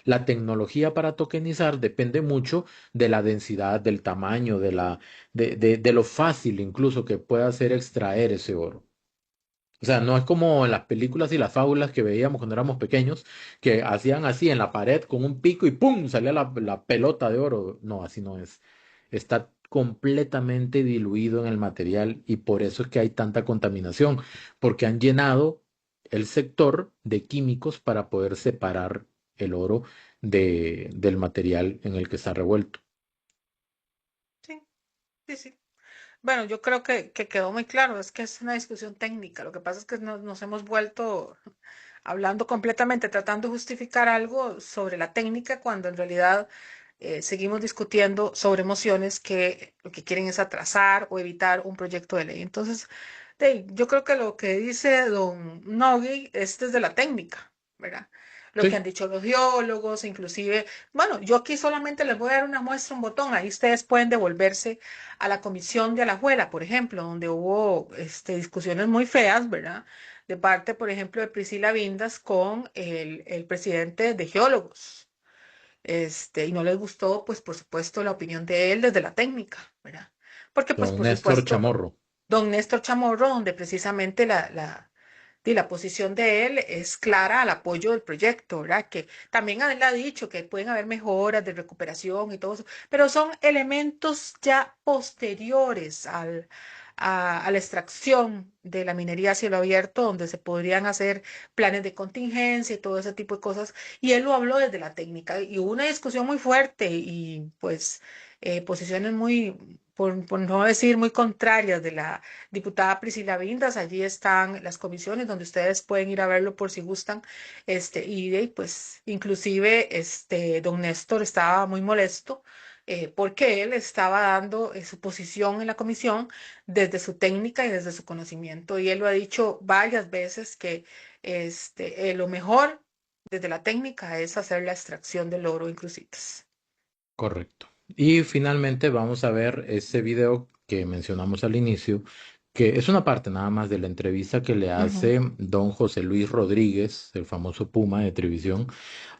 La tecnología para tokenizar depende mucho de la densidad, del tamaño, de lo fácil incluso que pueda ser extraer ese oro. O sea, no es como en las películas y las fábulas que veíamos cuando éramos pequeños, que hacían así en la pared con un pico y ¡pum! Salía la pelota de oro. No, así no es. Está completamente diluido en el material y por eso es que hay tanta contaminación, porque han llenado el sector de químicos para poder separar el oro del material en el que está revuelto. Sí, sí, sí. Bueno, yo creo que quedó muy claro, es que es una discusión técnica. Lo que pasa es que nos hemos vuelto hablando completamente, tratando de justificar algo sobre la técnica, cuando en realidad seguimos discutiendo sobre emociones que lo que quieren es atrasar o evitar un proyecto de ley. Entonces, yo creo que lo que dice don Nogui es desde la técnica, ¿verdad? Lo que han Sí, dicho los geólogos, inclusive, bueno, yo aquí solamente les voy a dar una muestra, un botón, ahí ustedes pueden devolverse a la comisión de Alajuela, por ejemplo, donde hubo discusiones muy feas, ¿verdad? De parte, por ejemplo, de Priscila Vindas con el presidente de geólogos. Y no les gustó, pues, por supuesto, la opinión de él desde la técnica, ¿verdad? Porque, pues, don por Néstor supuesto, Chamorro. don Néstor Chamorro, donde precisamente la posición de él es clara al apoyo del proyecto, ¿verdad? Que también él ha dicho que pueden haber mejoras de recuperación y todo eso, pero son elementos ya posteriores a la extracción de la minería a cielo abierto, donde se podrían hacer planes de contingencia y todo ese tipo de cosas. Y él lo habló desde la técnica y hubo una discusión muy fuerte y pues posiciones muy, por no decir muy contrarias de la diputada Priscila Vindas. Allí están las comisiones donde ustedes pueden ir a verlo por si gustan. Y de ahí, pues inclusive don Néstor estaba muy molesto porque él estaba dando su posición en la comisión desde su técnica y desde su conocimiento. Y él lo ha dicho varias veces que lo mejor desde la técnica es hacer la extracción del oro en crucitas. Correcto. Y finalmente vamos a ver ese video que mencionamos al inicio, que es una parte nada más de la entrevista que le Ujú. hace don José Luis Rodríguez, el famoso Puma de televisión,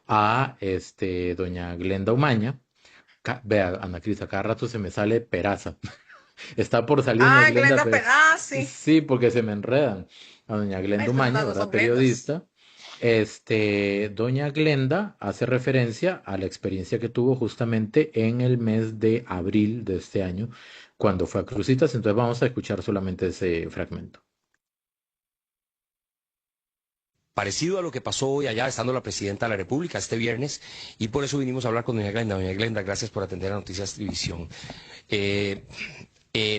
a doña Glenda Umaña. Vea, Ana Crista, cada rato se me sale Peraza. Está por salirme Ah, Glenda, Glenda, pero sí. sí, porque se me enredan. A doña Ay, Glenda es que Umaña, las dos ¿verdad? son Glendas. Periodista. Doña Glenda hace referencia a la experiencia que tuvo justamente en el mes de abril de este año, cuando fue a Cruzitas. Entonces vamos a escuchar solamente ese fragmento. Parecido a lo que pasó hoy allá, estando la presidenta de la República este viernes, y por eso vinimos a hablar con doña Glenda. Doña Glenda, gracias por atender a Noticias Televisión. Eh,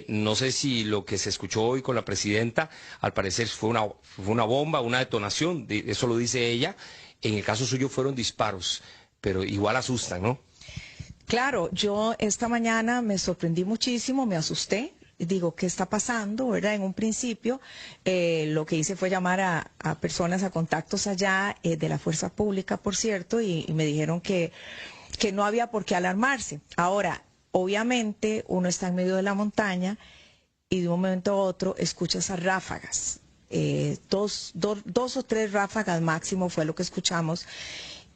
no sé si lo que se escuchó hoy con la presidenta, al parecer fue una bomba, una detonación, eso lo dice ella. En el caso suyo fueron disparos, pero igual asustan, ¿no? Claro, yo esta mañana me sorprendí muchísimo, me asusté. Digo, ¿qué está pasando? ¿Verdad? En un principio, lo que hice fue llamar a personas, a contactos allá de la fuerza pública, por cierto, y me dijeron que no había por qué alarmarse. Ahora, obviamente, uno está en medio de la montaña y de un momento a otro escucha esas ráfagas. Dos o tres ráfagas máximo fue lo que escuchamos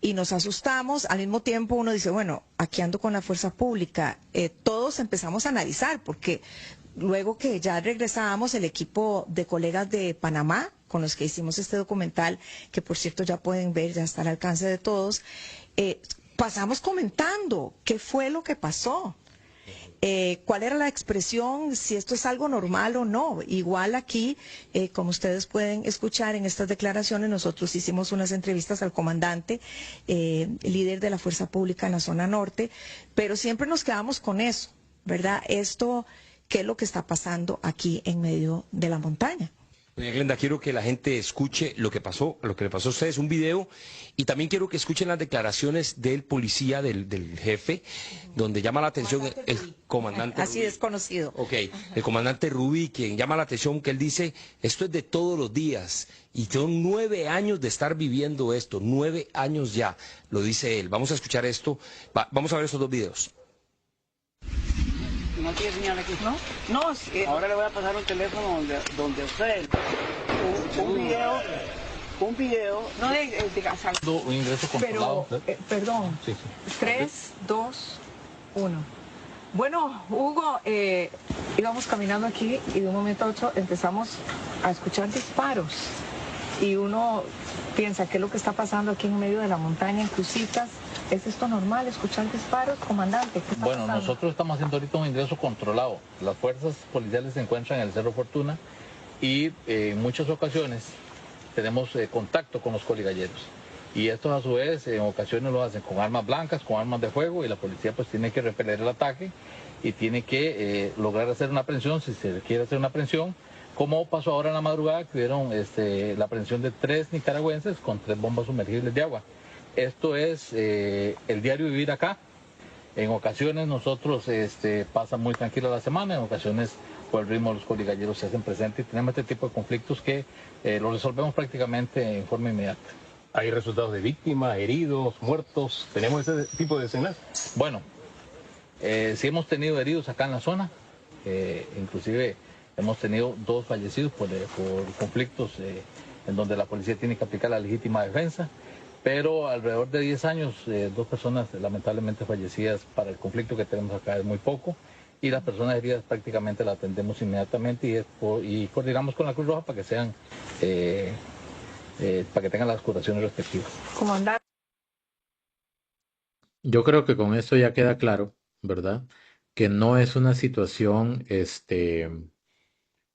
y nos asustamos. Al mismo tiempo uno dice, bueno, aquí ando con la fuerza pública. Todos empezamos a analizar porque luego que ya regresábamos, el equipo de colegas de Panamá, con los que hicimos este documental, que por cierto ya pueden ver, ya está al alcance de todos, pasamos comentando qué fue lo que pasó. cuál era la expresión, si esto es algo normal o no. Igual aquí, como ustedes pueden escuchar en estas declaraciones, nosotros hicimos unas entrevistas al comandante, líder de la Fuerza Pública en la zona norte, pero siempre nos quedamos con eso, ¿verdad? Esto, ¿qué es lo que está pasando aquí en medio de la montaña? Doña Glenda, quiero que la gente escuche lo que pasó, lo que le pasó a ustedes, un video, y también quiero que escuchen las declaraciones del policía, del jefe, donde llama la atención el comandante Así Rubí. desconocido. Ok, el comandante Rubí, quien llama la atención, que él dice, esto es de todos los días, y son 9 años de estar viviendo esto, 9 años ya, lo dice él. Vamos a escuchar esto, vamos a ver estos dos videos. No tiene señal aquí. ¿No? No, sí. Ahora le voy a pasar un teléfono donde usted, un video. No diga, Un ingreso pero, controlado. perdón, Sí, sí. 3, 2, 1. Bueno, Hugo, íbamos caminando aquí y de un momento a otro empezamos a escuchar disparos. Y uno piensa, ¿qué es lo que está pasando aquí en medio de la montaña, en Cruzitas? ¿Es esto normal, escuchar disparos, comandante? ¿Qué está Bueno, pasando? nosotros estamos haciendo ahorita un ingreso controlado. Las fuerzas policiales se encuentran en el Cerro Fortuna y en muchas ocasiones tenemos contacto con los coligalleros. Y estos a su vez en ocasiones lo hacen con armas blancas, con armas de fuego, y la policía pues tiene que repeler el ataque y tiene que lograr hacer una aprehensión si se quiere hacer una aprehensión, como pasó ahora en la madrugada, que hubieron la aprehensión de 3 nicaragüenses con 3 bombas sumergibles de agua. Esto es el diario vivir acá. En ocasiones nosotros pasa muy tranquila la semana, en ocasiones por el ritmo los coligalleros se hacen presentes y tenemos este tipo de conflictos que los resolvemos prácticamente en forma inmediata. ¿Hay resultados de víctimas, heridos, muertos? ¿Tenemos ese tipo de escenas? Bueno, sí hemos tenido heridos acá en la zona, inclusive hemos tenido 2 fallecidos por conflictos en donde la policía tiene que aplicar la legítima defensa, pero alrededor de 10 años, 2 personas lamentablemente fallecidas para el conflicto que tenemos acá es muy poco, y las personas heridas prácticamente las atendemos inmediatamente y coordinamos con la Cruz Roja para que sean... para que tengan las curaciones respectivas. Comandante. Yo creo que con esto ya queda claro, ¿verdad? Que no es una situación,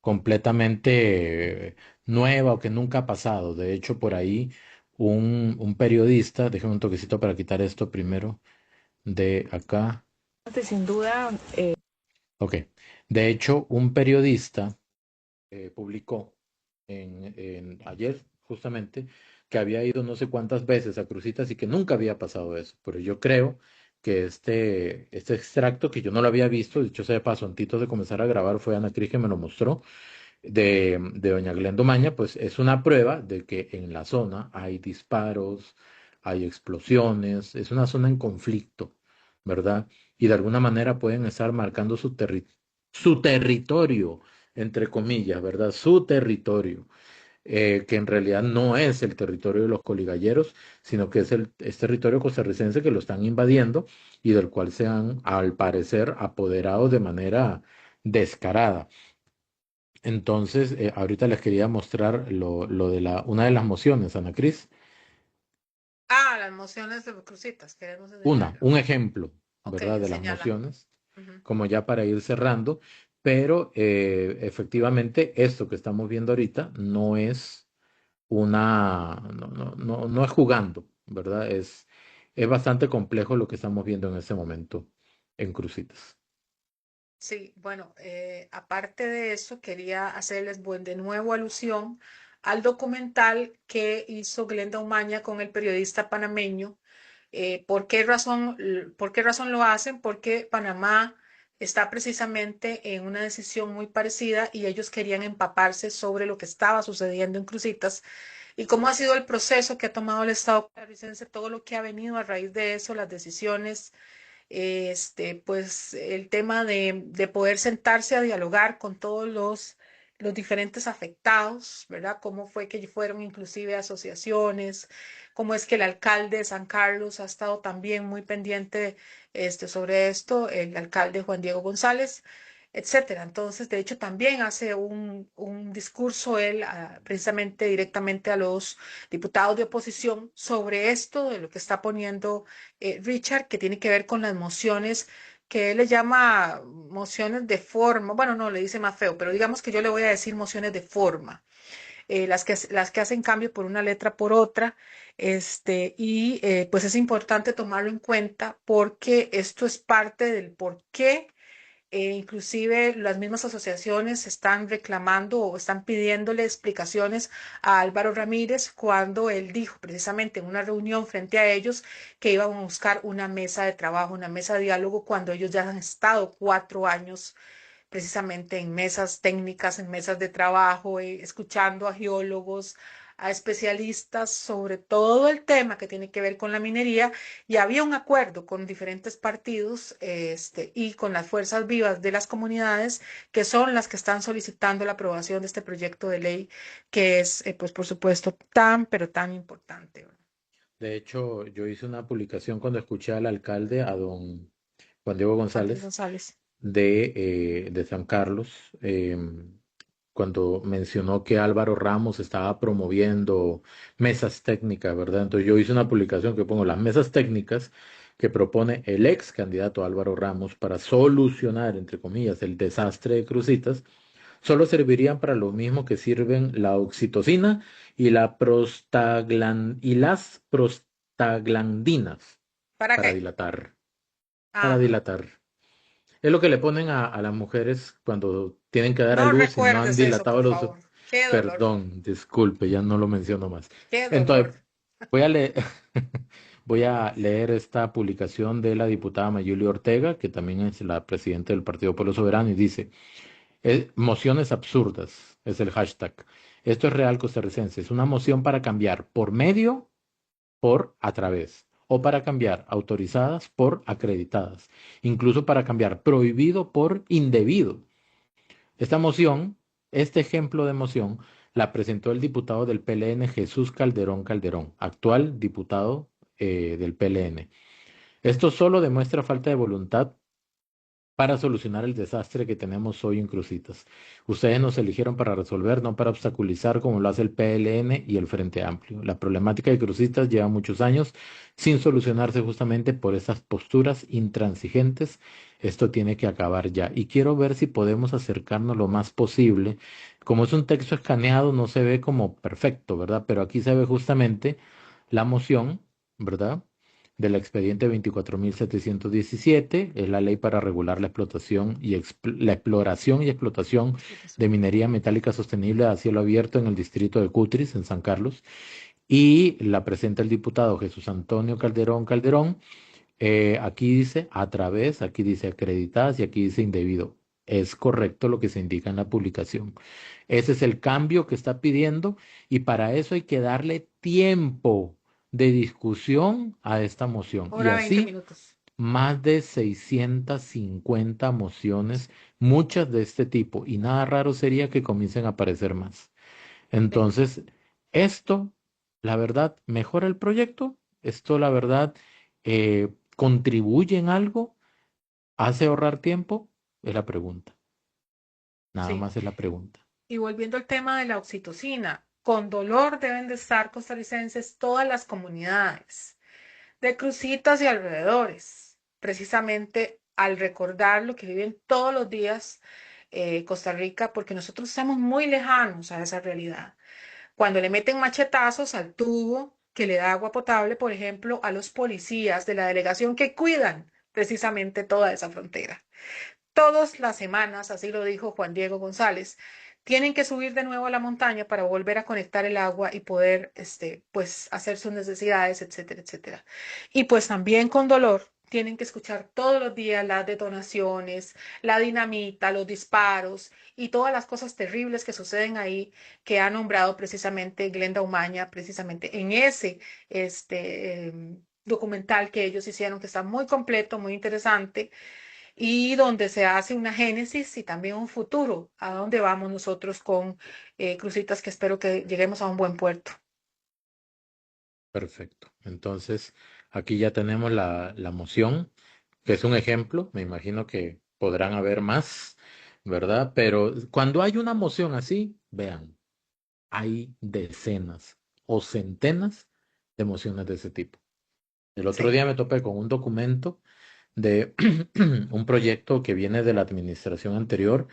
completamente nueva o que nunca ha pasado. De hecho, por ahí un periodista, déjeme un toquecito para quitar esto primero de acá. Sin duda, Ok. De hecho, un periodista publicó ayer justamente que había ido no sé cuántas veces a Cruzitas y que nunca había pasado eso. Pero yo creo que este extracto, que yo no lo había visto, dicho sea de paso, antes de comenzar a grabar, fue Ana Cris que me lo mostró, de doña Glenda Maña, pues es una prueba de que en la zona hay disparos, hay explosiones, es una zona en conflicto, ¿verdad? Y de alguna manera pueden estar marcando su territorio, entre comillas, ¿verdad? Su territorio, que en realidad no es el territorio de los coligalleros, sino que es territorio costarricense que lo están invadiendo y del cual se han, al parecer, apoderado de manera descarada. Entonces, ahorita les quería mostrar lo de una de las mociones, Ana Cris. Ah, las mociones de Cruzitas, queremos enseñar. Un ejemplo, Ok, ¿verdad? De las señala. mociones, Ujú. como ya para ir cerrando, pero efectivamente esto que estamos viendo ahorita no es no es jugando, ¿verdad? Es bastante complejo lo que estamos viendo en este momento en Cruzitas. Sí, bueno, aparte de eso, quería hacerles de nuevo alusión al documental que hizo Glenda Umaña con el periodista panameño. ¿Por qué razón lo hacen? Porque Panamá está precisamente en una decisión muy parecida y ellos querían empaparse sobre lo que estaba sucediendo en Cruzitas y cómo ha sido el proceso que ha tomado el Estado costarricense, todo lo que ha venido a raíz de eso, las decisiones, pues el tema de poder sentarse a dialogar con todos los diferentes afectados, ¿verdad? Cómo fue que fueron inclusive asociaciones, cómo es que el alcalde de San Carlos ha estado también muy pendiente sobre esto, el alcalde Juan Diego González, etcétera. Entonces, de hecho, también hace un discurso él precisamente directamente a los diputados de oposición sobre esto, de lo que está poniendo Richard, que tiene que ver con las mociones que él le llama mociones de forma, bueno, no, le dice más feo, pero digamos que yo le voy a decir mociones de forma, las que hacen cambio por una letra por otra, pues es importante tomarlo en cuenta porque esto es parte del por qué inclusive las mismas asociaciones están reclamando o están pidiéndole explicaciones a Álvaro Ramírez cuando él dijo precisamente en una reunión frente a ellos que iban a buscar una mesa de trabajo, una mesa de diálogo, cuando ellos ya han estado 4 años precisamente en mesas técnicas, en mesas de trabajo, escuchando a geólogos, a especialistas sobre todo el tema que tiene que ver con la minería, y había un acuerdo con diferentes partidos y con las fuerzas vivas de las comunidades, que son las que están solicitando la aprobación de este proyecto de ley, que es, pues por supuesto, tan, pero tan importante, ¿verdad? De hecho, yo hice una publicación cuando escuché al alcalde, a don Juan Diego Juan Luis González, González. de San Carlos, cuando mencionó que Álvaro Ramos estaba promoviendo mesas técnicas, ¿verdad? Entonces yo hice una publicación que pongo las mesas técnicas que propone el ex candidato Álvaro Ramos para solucionar, entre comillas, el desastre de Cruzitas, solo servirían para lo mismo que sirven la oxitocina y y las prostaglandinas ¿Para para qué? dilatar, para Ajá. dilatar. Es lo que le ponen a las mujeres cuando tienen que dar a No luz y no han recuerdes eso, dilatado por los... favor. Qué dolor, Perdón, disculpe, ya no lo menciono más. qué dolor. Entonces, voy a leer, voy a leer esta publicación de la diputada Mayuli Ortega, que también es la presidenta del Partido Pueblo Soberano, y dice, mociones absurdas, es el hashtag. Esto es real costarricense, es una moción para cambiar por medio por a través, o para cambiar autorizadas por acreditadas, incluso para cambiar prohibido por indebido. Esta moción, este ejemplo de moción, la presentó el diputado del PLN Jesús Calderón Calderón, actual diputado del PLN. Esto solo demuestra falta de voluntad para solucionar el desastre que tenemos hoy en Cruzitas. Ustedes nos eligieron para resolver, no para obstaculizar como lo hace el PLN y el Frente Amplio. La problemática de Cruzitas lleva muchos años sin solucionarse justamente por esas posturas intransigentes. Esto tiene que acabar ya. Y quiero ver si podemos acercarnos lo más posible. Como es un texto escaneado, no se ve como perfecto, ¿verdad? Pero aquí se ve justamente la moción, ¿verdad? Del expediente 24.717, es la ley para regular la explotación la exploración y explotación de minería metálica sostenible a cielo abierto en el distrito de Cutris, en San Carlos, y la presenta el diputado Jesús Antonio Calderón Calderón. Aquí dice a través, aquí dice acreditadas y aquí dice indebido. Es correcto lo que se indica en la publicación. Ese es el cambio que está pidiendo y para eso hay que darle tiempo de discusión a esta moción. Y Hora 20 así, minutos. más de 650 mociones, muchas de este tipo. Y nada raro sería que comiencen a aparecer más. Sí. Entonces, esto, la verdad, mejora el proyecto. Esto, la verdad, contribuye en algo, hace ahorrar tiempo, es la pregunta. Nada Sí. más es la pregunta. Y volviendo al tema de la oxitocina, con dolor deben de estar costarricenses todas las comunidades de Cruzitas y alrededores, precisamente al recordar lo que viven todos los días Costa Rica, porque nosotros estamos muy lejanos a esa realidad. Cuando le meten machetazos al tubo que le da agua potable, por ejemplo, a los policías de la delegación que cuidan precisamente toda esa frontera. Todas las semanas, así lo dijo Juan Diego González, tienen que subir de nuevo a la montaña para volver a conectar el agua y poder, pues, hacer sus necesidades, etcétera, etcétera. Y pues también con dolor tienen que escuchar todos los días las detonaciones, la dinamita, los disparos y todas las cosas terribles que suceden ahí, que ha nombrado precisamente Glenda Umaña, precisamente en ese, documental que ellos hicieron, que está muy completo, muy interesante y donde se hace una génesis y también un futuro, a dónde vamos nosotros con Cruzitas, que espero que lleguemos a un buen puerto. Perfecto. Entonces, aquí ya tenemos la moción, que es un ejemplo. Me imagino que podrán haber más, ¿verdad? Pero cuando hay una moción así, vean, hay decenas o centenas de mociones de ese tipo. El otro Sí, día me topé con un documento de un proyecto que viene de la administración anterior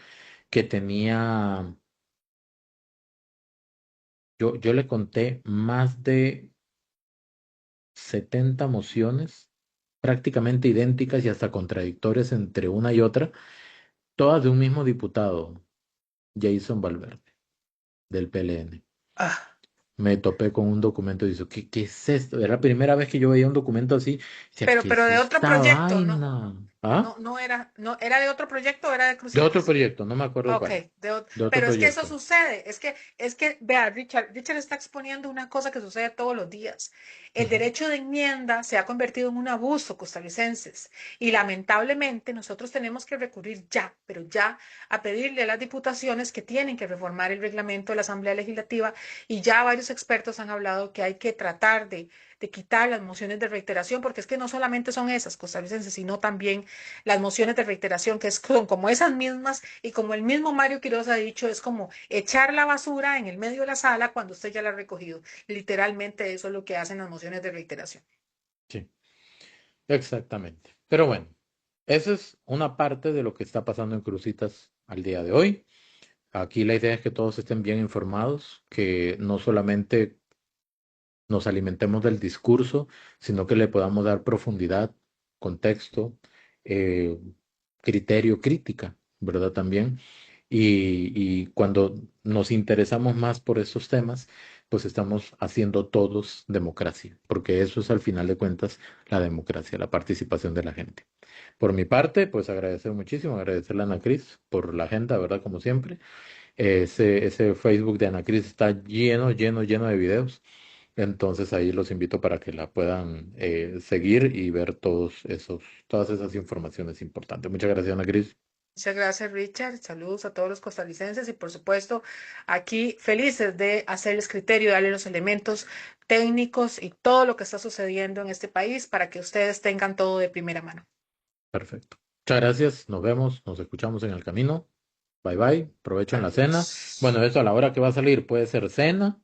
que tenía, yo le conté más de 70 mociones prácticamente idénticas y hasta contradictorias entre una y otra, todas de un mismo diputado, Jason Valverde, del PLN. Ah, Me topé con un documento y dije, ¿qué es esto? Era la primera vez que yo veía un documento así. Decía, ¿qué pero es de otro esta proyecto, ¿no? vaina? ¿Ah? No era de otro proyecto o era de De otro Crucitas. proyecto, no me acuerdo Ok, cuál. De otro pero es que eso proyecto. sucede, vea, Richard está exponiendo una cosa que sucede todos los días. El Ujú. derecho de enmienda se ha convertido en un abuso, costarricenses, y lamentablemente nosotros tenemos que recurrir ya, pero ya, a pedirle a las diputaciones que tienen que reformar el reglamento de la Asamblea Legislativa, y ya varios expertos han hablado que hay que tratar de quitar las mociones de reiteración, porque es que no solamente son esas costarricenses, sino también las mociones de reiteración, son como esas mismas y como el mismo Mario Quiroz ha dicho, es como echar la basura en el medio de la sala cuando usted ya la ha recogido. Literalmente eso es lo que hacen las mociones de reiteración. Sí, exactamente. Pero bueno, esa es una parte de lo que está pasando en Crucitas al día de hoy. Aquí la idea es que todos estén bien informados, que no solamente nos alimentemos del discurso, sino que le podamos dar profundidad, contexto, eh, criterio, crítica, ¿verdad? También. Y cuando nos interesamos más por estos temas, pues estamos haciendo todos democracia, porque eso es al final de cuentas la democracia, la participación de la gente. Por mi parte, pues agradecer muchísimo, agradecerle a Ana Cris por la agenda, ¿verdad? Como siempre. Ese Facebook de Ana Cris está lleno, lleno, lleno de videos. Entonces ahí los invito para que la puedan seguir y ver todas esas informaciones importantes. Muchas gracias, Ana Cris. Muchas gracias, Richard. Saludos a todos los costarricenses y, por supuesto, aquí felices de hacerles criterio, darle los elementos técnicos y todo lo que está sucediendo en este país para que ustedes tengan todo de primera mano. Perfecto. Muchas gracias. Nos vemos, nos escuchamos en el camino. Bye bye. Provecho en la cena. Saludos. Bueno, eso a la hora que va a salir puede ser cena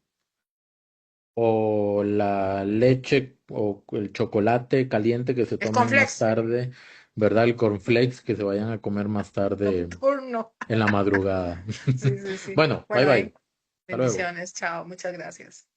o la leche o el chocolate caliente que se El tomen más Conflex tarde, ¿verdad? El cornflakes que se vayan a comer más tarde nocturno. en la madrugada. Sí, sí, sí. Bueno, bye Bueno, bye. ahí, Hasta luego. bendiciones. Chao. Muchas gracias.